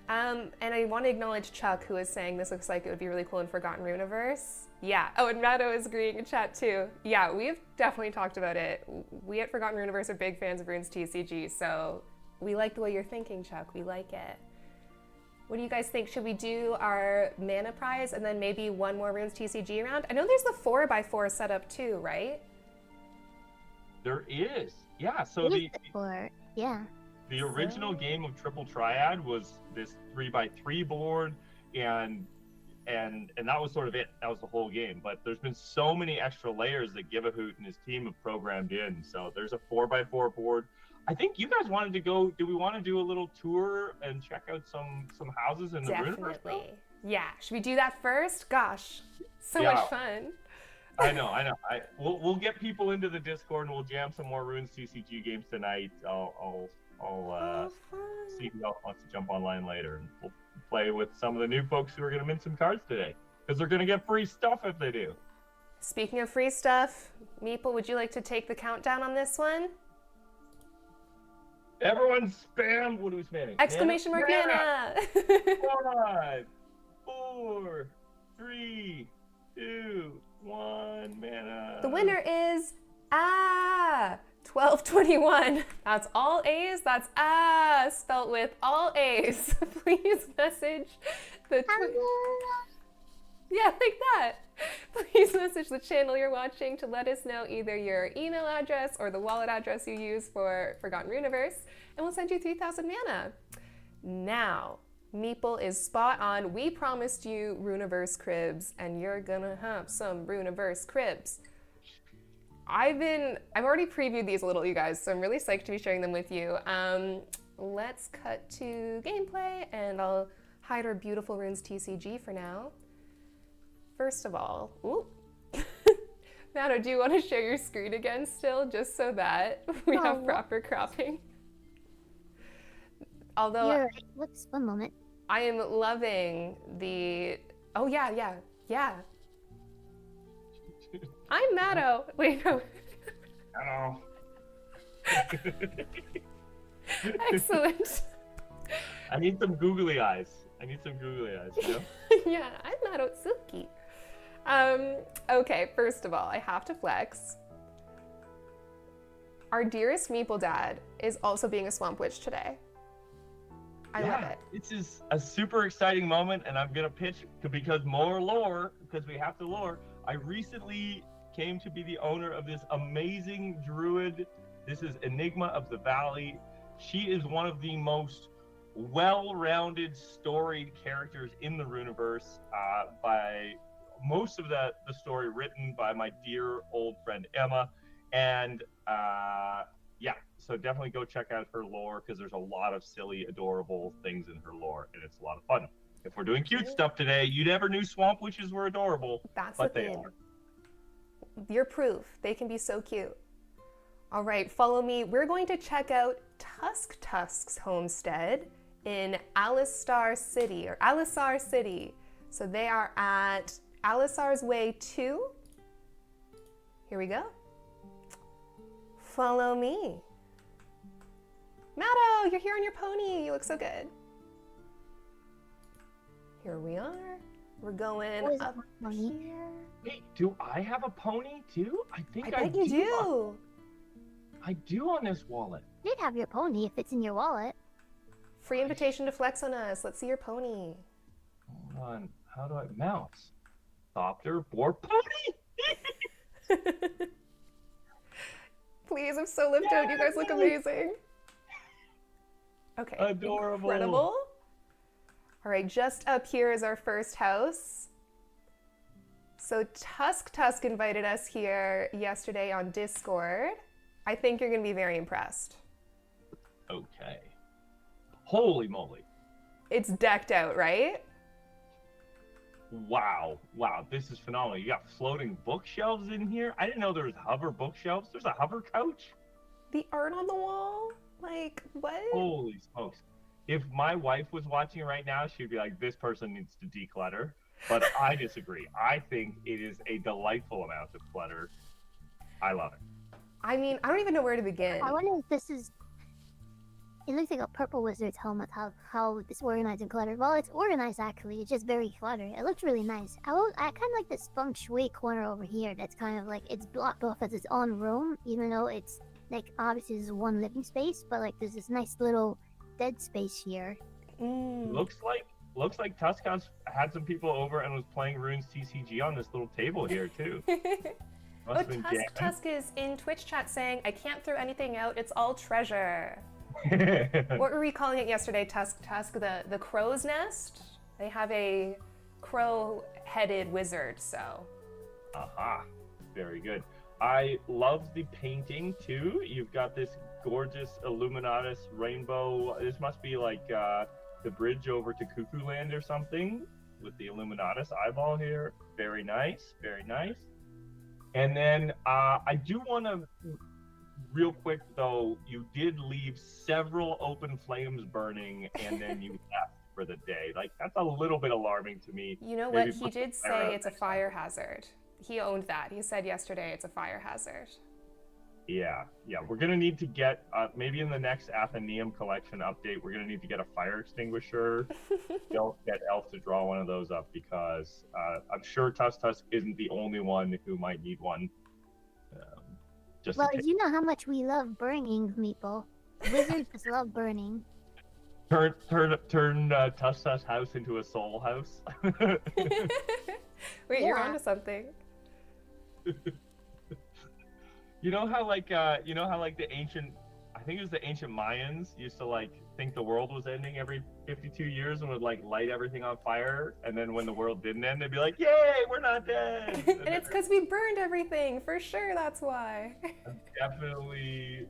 [SPEAKER 1] And I want to acknowledge Chuck, who is saying this looks like it would be really cool in Forgotten Runiverse. Yeah. Oh, and Mado is agreeing in chat too. Yeah, we've definitely talked about it. We at Forgotten Runiverse are big fans of RunesTCG, so we like the way you're thinking, Chuck. We like it. What do you guys think? Should we do our mana prize and then maybe one more RunesTCG round? I know there's the 4x4 setup too, right?
[SPEAKER 3] There is. Yeah. So the original game of Triple Triad was this 3x3 board, and that was sort of it. That was the whole game. But there's been so many extra layers that Giveahoot and his team have programmed in. So there's a 4x4 board. I think you guys wanted to go. Do we want to do a little tour and check out some houses in the Runiverse?
[SPEAKER 1] Definitely. Yeah. Should we do that first? Gosh, so much fun.
[SPEAKER 3] I know. We'll get people into the Discord and we'll jam some more RunesTCG games tonight. I'll see who else wants to jump online later, and we'll play with some of the new folks who are going to mint some cards today because they're going to get free stuff if they do.
[SPEAKER 1] Speaking of free stuff, Meeple, would you like to take the countdown on this one?
[SPEAKER 3] Everyone spam. What are we spamming?
[SPEAKER 1] Exclamation mark Mana!
[SPEAKER 3] 5, 4, 3, 2, 1, mana.
[SPEAKER 1] The winner is 1221. That's all A's. That's spelt with all A's. Please message the yeah, like that. Please message the channel you're watching to let us know either your email address or the wallet address you use for Forgotten Runiverse, and we'll send you 3,000 mana. Now, Meeple is spot on. We promised you Runiverse cribs, and you're gonna have some Runiverse cribs. I've already previewed these a little, you guys, so I'm really psyched to be sharing them with you. Let's cut to gameplay, and I'll hide our beautiful RunesTCG for now. First of all, Mado, do you want to share your screen again still, just so that we have proper cropping? Although,
[SPEAKER 2] whoops, one moment.
[SPEAKER 1] I am loving the, oh yeah. I'm Mado. Wait, no.
[SPEAKER 3] Hello.
[SPEAKER 1] Excellent.
[SPEAKER 3] I need some googly eyes. You know?
[SPEAKER 1] Yeah, I'm Mado Silky. Okay, first of all, I have to flex. Our dearest MeepleDad is also being a Swamp Witch today. I love it.
[SPEAKER 3] This is a super exciting moment, and I'm gonna pitch because more lore, because we have to lore. I recently came to be the owner of this amazing druid. This is Enigma of the Valley. She is one of the most well-rounded, storied characters in the Runiverse by most of the story written by my dear old friend Emma, and yeah, so definitely go check out her lore because there's a lot of silly, adorable things in her lore, and it's a lot of fun. If we're doing cute stuff today, you never knew swamp witches were adorable,
[SPEAKER 1] That's
[SPEAKER 3] but
[SPEAKER 1] the
[SPEAKER 3] they
[SPEAKER 1] thing.
[SPEAKER 3] are.
[SPEAKER 1] You're proof. They can be so cute. All right, follow me. We're going to check out Tusk's homestead in Alistar City. So they are at Alistar's Way 2. Here we go. Follow me. Mado, you're here on your pony. You look so good. Here we are. We're going up here.
[SPEAKER 3] Wait, do I have a pony too? I think
[SPEAKER 1] I bet you do.
[SPEAKER 3] I do on this wallet.
[SPEAKER 2] You did have your pony if it's in your wallet.
[SPEAKER 1] Free invitation to flex on us. Let's see your pony.
[SPEAKER 3] Hold on. How do I mouse? Softer, boar pony?
[SPEAKER 1] Please, I'm so lipped out. You guys look amazing. Okay.
[SPEAKER 3] Adorable.
[SPEAKER 1] Incredible. All right, just up here is our first house. So Tusk invited us here yesterday on Discord. I think you're going to be very impressed.
[SPEAKER 3] Okay. Holy moly.
[SPEAKER 1] It's decked out, right?
[SPEAKER 3] Wow. Wow, this is phenomenal. You got floating bookshelves in here. I didn't know there was hover bookshelves. There's a hover couch.
[SPEAKER 1] The art on the wall? Like, what?
[SPEAKER 3] Holy smokes. If my wife was watching right now, she'd be like, this person needs to declutter. But I disagree. I think it is a delightful amount of clutter. I love it.
[SPEAKER 1] I mean, I don't even know where to begin.
[SPEAKER 2] I wonder if this is... It looks like a purple wizard's helmet, how it's organized and cluttered. Well, it's organized actually, it's just very cluttered. It looks really nice. I kind of like this feng shui corner over here that's kind of like, it's blocked off as its own room, even though it's, like, obviously there's one living space, but like there's this nice little dead space here.
[SPEAKER 3] Looks like Tusk had some people over and was playing RunesTCG on this little table here too.
[SPEAKER 1] Oh, Tusk is in Twitch chat saying, I can't throw anything out, it's all treasure. What were we calling it yesterday, Tusk? The crow's nest? They have a crow-headed wizard, so.
[SPEAKER 3] Aha, very good. I love the painting too. You've got this gorgeous Illuminatus rainbow. This must be like the bridge over to Cuckoo Land or something with the Illuminatus eyeball here. Very nice, very nice. And then I do want to, real quick though, you did leave several open flames burning and then you left for the day. Like, that's a little bit alarming to me.
[SPEAKER 1] You know what? He did say it's a fire hazard. He owned that. He said yesterday it's a fire hazard.
[SPEAKER 3] Yeah. We're going to need to get, maybe in the next Athenaeum collection update, we're going to need to get a fire extinguisher. Get Elf to draw one of those up because I'm sure Tusk isn't the only one who might need one.
[SPEAKER 2] Well, you know how much we love burning, Meeple. Wizards just love burning.
[SPEAKER 3] Turn Tusk's house into a soul house.
[SPEAKER 1] Wait, you're onto something.
[SPEAKER 3] You know how the ancient, I think it was the ancient Mayans used to like think the world was ending every 52 years and would like light everything on fire, and then when the world didn't end, they'd be like, "Yay, we're not dead!"
[SPEAKER 1] And it's because we burned everything, for sure. That's why.
[SPEAKER 3] I'm definitely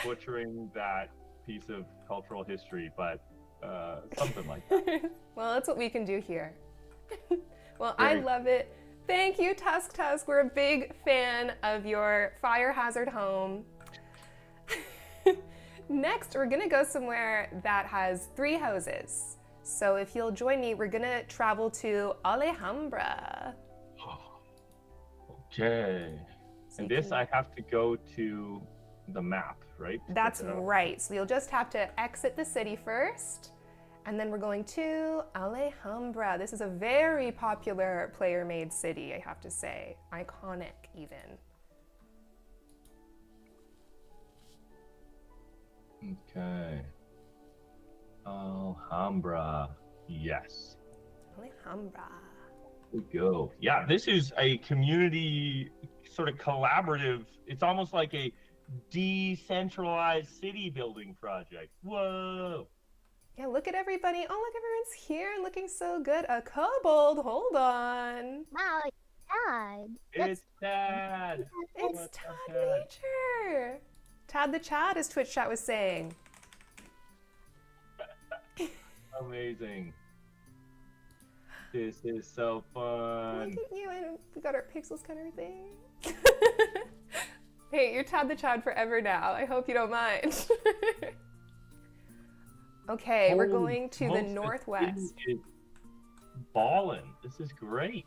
[SPEAKER 3] butchering that piece of cultural history, but something like that.
[SPEAKER 1] Well, that's what we can do here. Well, I love it. Thank you, Tusk. We're a big fan of your fire hazard home. Next, we're gonna go somewhere that has 3 houses. So if you'll join me, we're gonna travel to Alhambra.
[SPEAKER 3] Okay. And this, I have to go to the map, right?
[SPEAKER 1] That's right. So you'll just have to exit the city first. And then we're going to Alhambra. This is a very popular player-made city, I have to say. Iconic, even.
[SPEAKER 3] Okay. Alhambra. Yes.
[SPEAKER 1] Alhambra.
[SPEAKER 3] Here we go. Yeah, this is a community sort of collaborative. It's almost like a decentralized city building project. Whoa.
[SPEAKER 1] Yeah, look at everybody. Oh, look, everyone's here and looking so good. A kobold. Hold on.
[SPEAKER 2] Wow, it's Tad.
[SPEAKER 3] It's Dad.
[SPEAKER 1] It's
[SPEAKER 3] What's
[SPEAKER 1] Tad
[SPEAKER 3] up, Dad?
[SPEAKER 1] Major. Tad the Chad, as Twitch chat was saying.
[SPEAKER 3] Amazing. This is so fun.
[SPEAKER 1] Look at you, and we got our pixels kind of thing. Hey, you're Tad the Chad forever now. I hope you don't mind. Okay, we're
[SPEAKER 3] Holy
[SPEAKER 1] going to the
[SPEAKER 3] smokes, this
[SPEAKER 1] northwest.
[SPEAKER 3] thing is ballin'. This is great.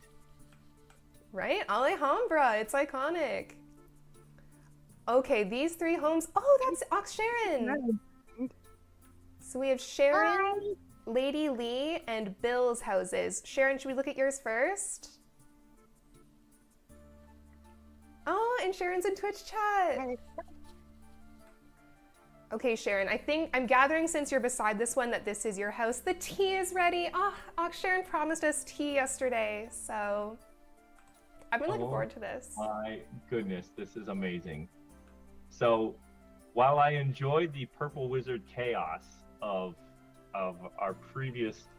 [SPEAKER 1] Right? Alejandra, it's iconic. Okay, these 3 homes. Oh, that's Ox Sharon. So we have Sharon,
[SPEAKER 2] Hi.
[SPEAKER 1] Lady Lee, and Bill's houses. Sharon, should we look at yours first? Oh, and Sharon's in Twitch chat.
[SPEAKER 2] And it's
[SPEAKER 1] Okay, Sharon, I'm gathering since you're beside this one that this is your house. The tea is ready. Oh, Sharon promised us tea yesterday, so I've been looking forward to this.
[SPEAKER 3] My goodness, this is amazing. So, while I enjoyed the Purple Wizard chaos of our previous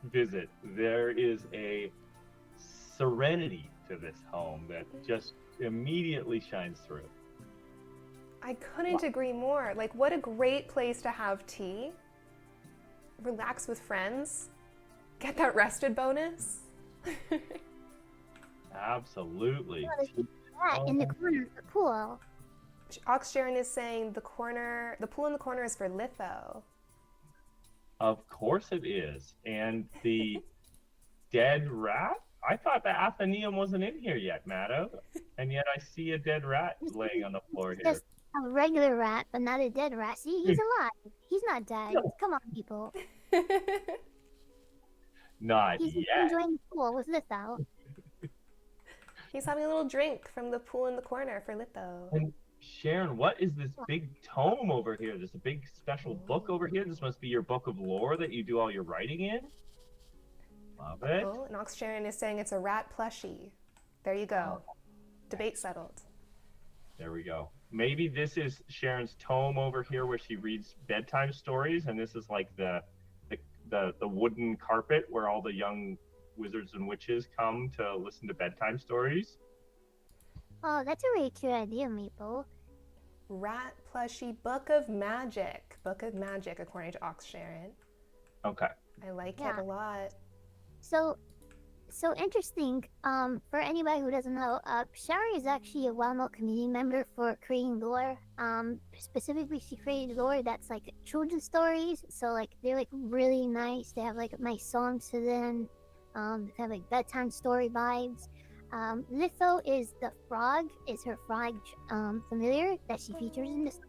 [SPEAKER 3] visit, there is a serenity to this home that just immediately shines through.
[SPEAKER 1] I couldn't agree more. Like, what a great place to have tea, relax with friends, get that rested bonus.
[SPEAKER 3] Absolutely.
[SPEAKER 2] that in the corner of the pool.
[SPEAKER 1] Ox Sharon is saying the pool in the corner is for litho.
[SPEAKER 3] Of course it is. And the dead rat? I thought the Athenaeum wasn't in here yet, Mado. And yet I see a dead rat laying on the floor here.
[SPEAKER 2] Just a regular rat, but not a dead rat. See, he's alive. He's not dead. Come on, people.
[SPEAKER 3] Not
[SPEAKER 2] He's
[SPEAKER 3] yet.
[SPEAKER 2] enjoying the pool with Litho.
[SPEAKER 1] He's having a little drink from the pool in the corner for litho.
[SPEAKER 3] And Sharon, what is this big tome over here? There's a big special book over here. This must be your book of lore that you do all your writing in. Love it.
[SPEAKER 1] Oh, and Ox Sharon is saying it's a rat plushie. There you go. Debate settled.
[SPEAKER 3] There we go. Maybe this is Sharon's tome over here where she reads bedtime stories, and this is like the wooden carpet where all the young wizards and witches come to listen to bedtime stories.
[SPEAKER 2] Oh, that's a really cute idea, Meeple.
[SPEAKER 1] Rat plushie book of magic. Book of magic, according to Ox Sharon.
[SPEAKER 3] Okay.
[SPEAKER 1] I like it
[SPEAKER 2] Yeah.
[SPEAKER 1] a lot.
[SPEAKER 2] So interesting. For anybody who doesn't know, Shari is actually a well-known community member for creating lore. Specifically, she created lore that's like children's stories. So like they're like really nice. They have like nice songs to them. They have like bedtime story vibes. Litho is the frog. Is her frog familiar that she features in this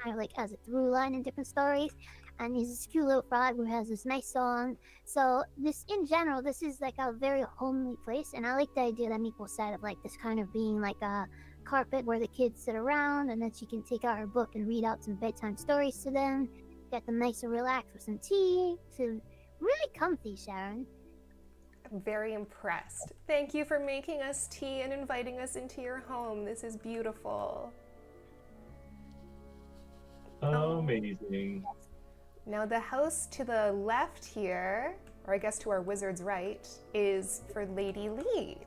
[SPEAKER 2] kind of like as a through line in different stories. And he's this cute little frog who has this nice song. So this, in general, this is like a very homely place, and I like the idea that Meeple said of like this kind of being like a carpet where the kids sit around, and then she can take out her book and read out some bedtime stories to them, get them nice and relaxed with some tea. So really comfy, Sharon.
[SPEAKER 1] I'm very impressed. Thank you for making us tea and inviting us into your home. This is beautiful.
[SPEAKER 3] Amazing.
[SPEAKER 1] Now the house to the left here, or I guess to our wizard's right, is for Lady Lee.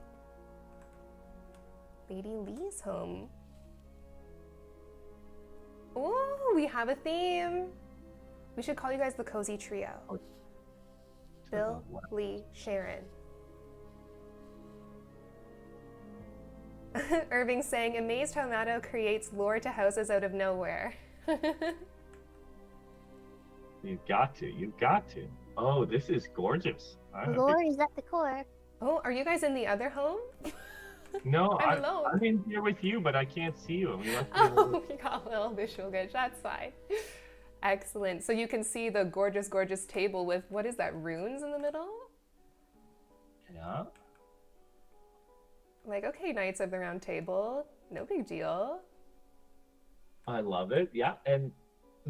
[SPEAKER 1] Lady Lee's home. Ooh, we have a theme. We should call you guys the Cozy Trio. Bill, Lee, Sharon. Irving saying, amazed how Mado creates lore to houses out of nowhere.
[SPEAKER 3] You've got to. You've got to. Oh, this is gorgeous.
[SPEAKER 2] Lore is at the core.
[SPEAKER 1] Oh, are you guys in the other home?
[SPEAKER 3] No,
[SPEAKER 1] I'm alone.
[SPEAKER 3] I'm in here with you, but I can't see you. We must be
[SPEAKER 1] Oh, we got a little visual glitch. That's fine. Excellent. So you can see the gorgeous, gorgeous table with, what is that, runes in the middle?
[SPEAKER 3] Yeah.
[SPEAKER 1] Like, okay, Knights of the Round Table. No big deal.
[SPEAKER 3] I love it. Yeah, and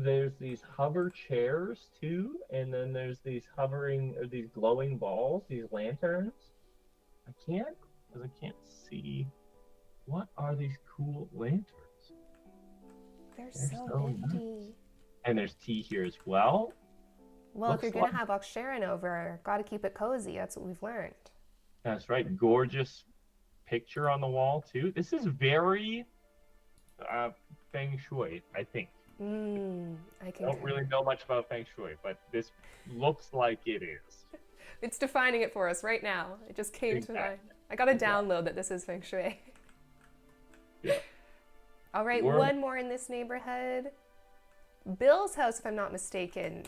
[SPEAKER 3] there's these hover chairs too, and then there's these hovering or these glowing balls, these lanterns. I can't see. What are these cool lanterns?
[SPEAKER 1] They're
[SPEAKER 3] They're
[SPEAKER 1] so
[SPEAKER 3] so
[SPEAKER 1] nifty.
[SPEAKER 3] nice. And there's tea here as well.
[SPEAKER 1] Well, if
[SPEAKER 3] Looks
[SPEAKER 1] you're gonna have Sharon over, gotta keep it cozy. That's what we've learned.
[SPEAKER 3] That's right. Gorgeous picture on the wall too. This is very feng shui, I think.
[SPEAKER 1] I
[SPEAKER 3] I
[SPEAKER 1] can.
[SPEAKER 3] don't really know much about feng shui, but this looks like it is.
[SPEAKER 1] It's defining it for us right now. It just came to mind.
[SPEAKER 3] Exactly.
[SPEAKER 1] I gotta download that this is feng shui.
[SPEAKER 3] Yeah.
[SPEAKER 1] All right, one more in this neighborhood. Bill's house, if I'm not mistaken.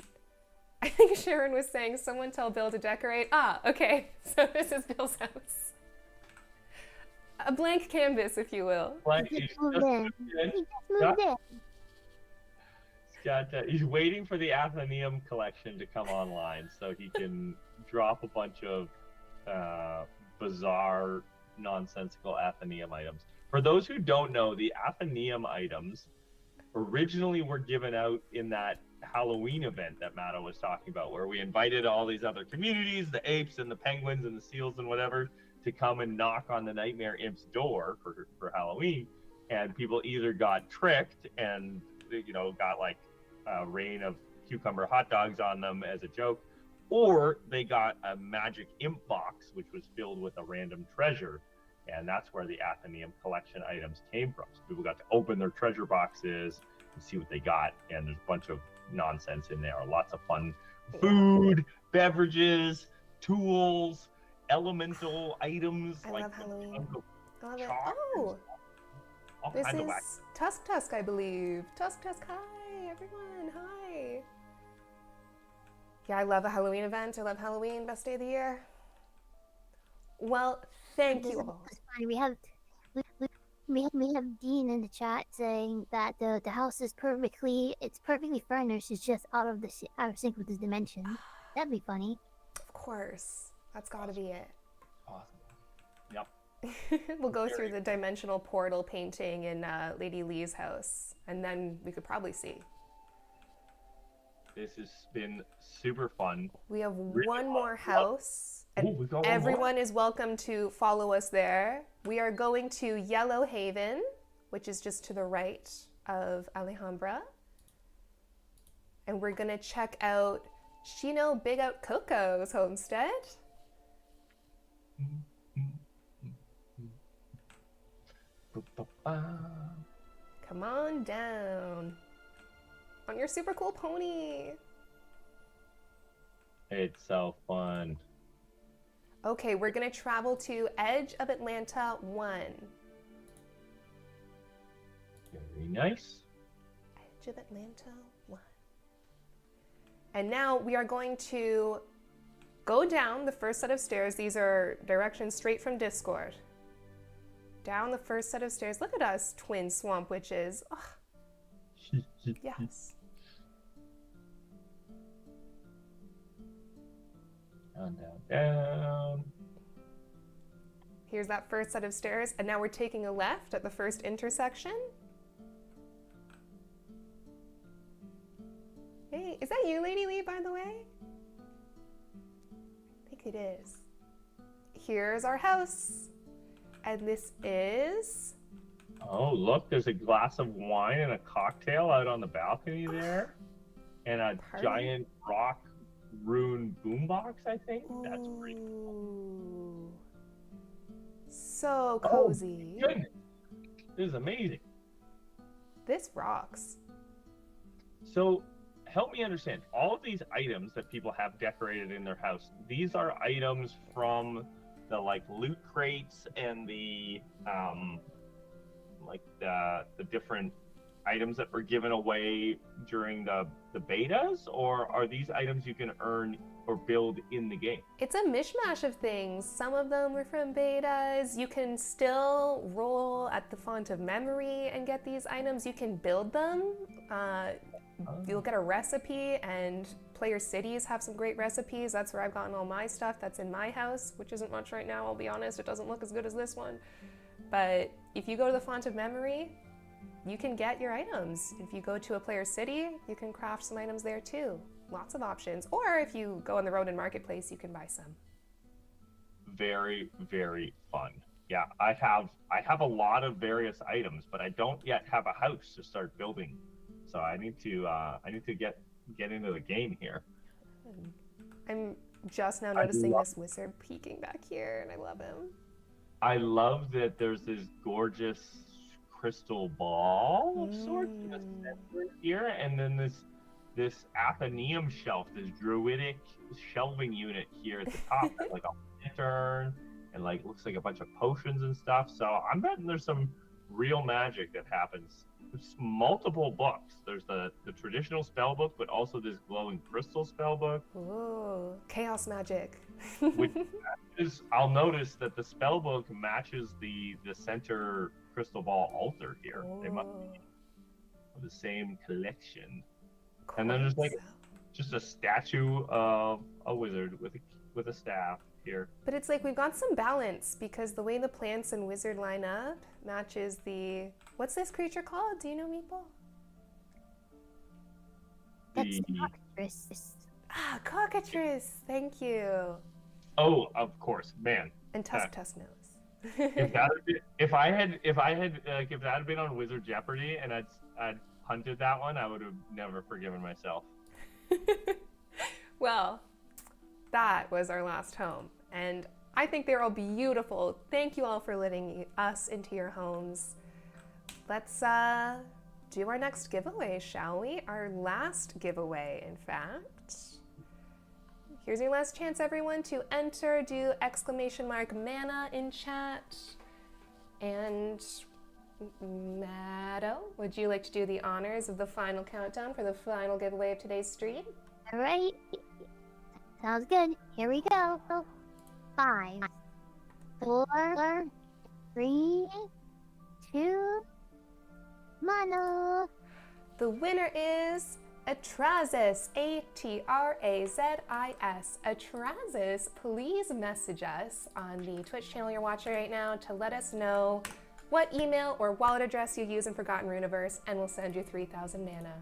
[SPEAKER 1] I think Sharon was saying, someone tell Bill to decorate. Ah, okay. So this is Bill's house. A blank canvas, if you will.
[SPEAKER 3] Like,
[SPEAKER 2] He
[SPEAKER 3] he's
[SPEAKER 2] just moved in. He just moved in.
[SPEAKER 3] he's waiting for the Athenaeum collection to come online so he can drop a bunch of bizarre, nonsensical Athenaeum items. For those who don't know, the Athenaeum items originally were given out in that Halloween event that Mado was talking about, where we invited all these other communities, the apes and the penguins and the seals and whatever, to come and knock on the Nightmare Imp's door for Halloween. And people either got tricked and, got like a rain of cucumber hot dogs on them as a joke, or they got a magic imp box, which was filled with a random treasure. And that's where the Athenaeum collection items came from. So people got to open their treasure boxes and see what they got. And there's a bunch of nonsense in there. Lots of fun food, beverages, tools, elemental items.
[SPEAKER 1] I
[SPEAKER 3] like
[SPEAKER 1] love Halloween. I love it.
[SPEAKER 3] chalk,
[SPEAKER 1] Oh,
[SPEAKER 3] all
[SPEAKER 1] this
[SPEAKER 3] kinds of
[SPEAKER 1] is Tusk, I believe. Tusk, hi, everyone. Hi. Yeah, I love a Halloween event. I love Halloween. Best day of the year. Well, thank you all.
[SPEAKER 2] It's funny. We have Dean in the chat saying that the house is perfectly furnished. It's just out of sync with this dimension. That'd be funny.
[SPEAKER 1] Of course. That's gotta be it.
[SPEAKER 3] awesome. Yep.
[SPEAKER 1] We'll go through the dimensional portal painting in Lady Lee's house, and then we could probably see.
[SPEAKER 3] This has been super fun.
[SPEAKER 1] We have
[SPEAKER 3] Really
[SPEAKER 1] one
[SPEAKER 3] fun.
[SPEAKER 1] more house, and
[SPEAKER 3] Ooh, we got one more?
[SPEAKER 1] everyone is welcome to follow us there. We are going to Yellow Haven, which is just to the right of Alhambra. And we're gonna check out Shino Big Out Coco's homestead. Come on down. On your super cool pony.
[SPEAKER 3] It's so fun.
[SPEAKER 1] Okay, we're gonna travel to Edge of Atlanta 1.
[SPEAKER 3] Very nice.
[SPEAKER 1] Edge of Atlanta 1. And now we are going to go down the first set of stairs. These are directions straight from Discord. Down the first set of stairs. Look at us, twin swamp witches. Ugh, yes.
[SPEAKER 3] Down, down.
[SPEAKER 1] Here's that first set of stairs, and now we're taking a left at the first intersection. Hey, is that you, Lady Lee, by the way? I think it is. Here's our house. And this is...
[SPEAKER 3] Oh, look, there's a glass of wine and a cocktail out on the balcony there. And a
[SPEAKER 1] Party.
[SPEAKER 3] giant rock rune boombox, I think. That's pretty cool.
[SPEAKER 1] Ooh. So cozy.
[SPEAKER 3] Oh, goodness. This is amazing.
[SPEAKER 1] This rocks.
[SPEAKER 3] So, help me understand. All of these items that people have decorated in their house, these are items from the loot crates and the different items that were given away during the betas, or are these items you can earn or build in the game?
[SPEAKER 1] It's a mishmash of things. Some of them were from betas. You can still roll at the Font of Memory and get these items. You can build them. You'll get a recipe, and player cities have some great recipes. That's where I've gotten all my stuff. That's in my house, which isn't much right now, I'll be honest. It doesn't look as good as this one. But if you go to the Font of Memory, you can get your items. If you go to a player city, you can craft some items there too. Lots of options. Or if you go on the road and marketplace, you can buy some.
[SPEAKER 3] Very, very fun. Yeah, I have a lot of various items, but I don't yet have a house to start building. So I need to get into the game here.
[SPEAKER 1] I'm just now noticing this wizard peeking back here, and I love him.
[SPEAKER 3] I love that there's this gorgeous crystal ball of sorts in the center here, and then this Athenaeum shelf, this druidic shelving unit here at the top, like a lantern, and like looks like a bunch of potions and stuff. So I'm betting there's some real magic that happens. There's multiple books. There's the traditional spell book, but also this glowing crystal spell book.
[SPEAKER 1] Ooh, chaos magic.
[SPEAKER 3] Which is, I'll notice that the spell book matches the center crystal ball altar here. They must be of the same collection. And then there's like just a statue of a wizard with a staff here.
[SPEAKER 1] But it's like we've got some balance because the way the plants and wizard line up matches the... What's this creature called? Do you know, Meeple?
[SPEAKER 2] That's the cockatrice.
[SPEAKER 1] Ah, cockatrice. Thank you.
[SPEAKER 3] Oh, of course, man.
[SPEAKER 1] And Tusk knows.
[SPEAKER 3] If that had been on Wizard Jeopardy and I'd hunted that one, I would have never forgiven myself.
[SPEAKER 1] Well, that was our last home, and I think they're all beautiful. Thank you all for letting us into your homes. Let's do our next giveaway, shall we? Our last giveaway, in fact. Here's your last chance, everyone, to enter. Do !mana in chat. And Mado, would you like to do the honors of the final countdown for the final giveaway of today's stream?
[SPEAKER 2] All right. Sounds good. Here we go. 5, 4, 3, 2, Mono.
[SPEAKER 1] The winner is Atrazis, A-T-R-A-Z-I-S. Atrazis, please message us on the Twitch channel you're watching right now to let us know what email or wallet address you use in Forgotten Runiverse, and we'll send you 3,000 mana.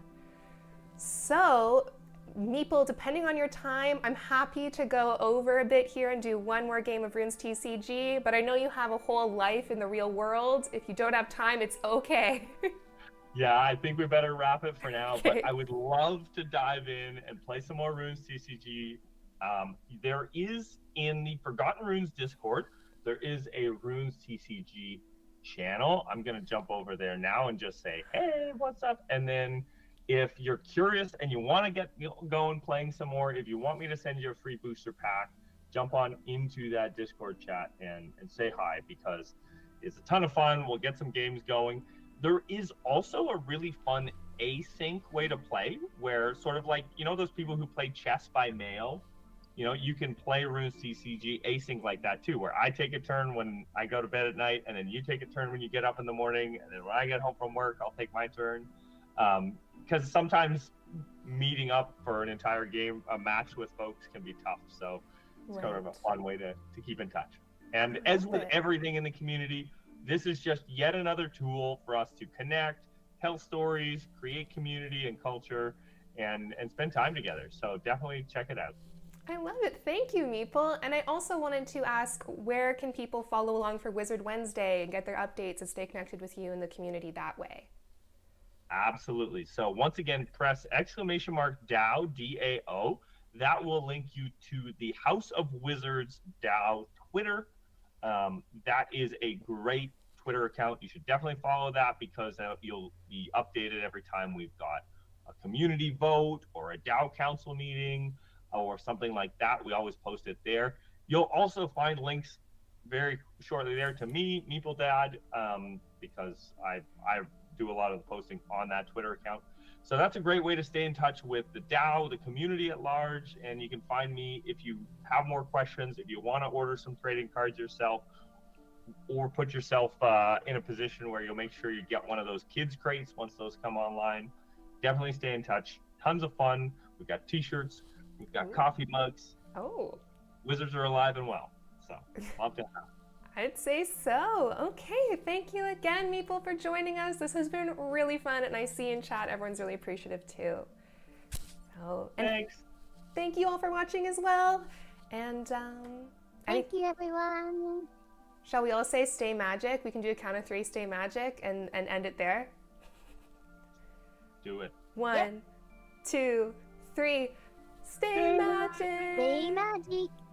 [SPEAKER 1] So, Meeple, depending on your time, I'm happy to go over a bit here and do one more game of RunesTCG, but I know you have a whole life in the real world. If you don't have time, it's okay.
[SPEAKER 3] Yeah, I think we better wrap it for now, but I would love to dive in and play some more RunesTCG. There is, in the Forgotten Runes Discord, there is a RunesTCG channel. I'm going to jump over there now and just say, hey, what's up? And then if you're curious and you want to get going playing some more, if you want me to send you a free booster pack, jump on into that Discord chat and say hi, because it's a ton of fun. We'll get some games going. There is also a really fun async way to play where sort of like, you know, those people who play chess by mail, you know, you can play RunesTCG async like that too, where I take a turn when I go to bed at night, and then you take a turn when you get up in the morning, and then when I get home from work, I'll take my turn. Because sometimes meeting up for an entire game, a match with folks can be tough. So it's kind of a fun way to keep in touch. And as with everything in the community, this is just yet another tool for us to connect, tell stories, create community and culture, and spend time together. So definitely check it out.
[SPEAKER 1] I love it. Thank you, Meeple. And I also wanted to ask, where can people follow along for Wizard Wednesday and get their updates and stay connected with you in the community that way?
[SPEAKER 3] Absolutely. So once again, press !DAO, D-A-O. That will link you to the House of Wizards DAO Twitter. That is a great Twitter account. You should definitely follow that, because you'll be updated every time we've got a community vote or a DAO council meeting or something like that. We always post it there. You'll also find links very shortly there to me, MeepleDad, because I do a lot of the posting on that Twitter account. So that's a great way to stay in touch with the DAO, the community at large, and you can find me if you have more questions, if you want to order some trading cards yourself, or put yourself in a position where you'll make sure you get one of those kids crates once those come online. Definitely stay in touch. Tons of fun. We've got t-shirts, we've got coffee mugs.
[SPEAKER 1] Oh.
[SPEAKER 3] Wizards are alive and well, so love to have.
[SPEAKER 1] I'd say so. Okay, thank you again, Meeple, for joining us. This has been really fun, and I see in chat everyone's really appreciative too. So, and
[SPEAKER 3] thanks.
[SPEAKER 1] Thank you all for watching as well. And
[SPEAKER 2] thank you, everyone.
[SPEAKER 1] Shall we all say stay magic? We can do a count of 3, stay magic, and end it there.
[SPEAKER 3] Do it.
[SPEAKER 1] 1, 2, 3. Stay magic.
[SPEAKER 2] Stay magic.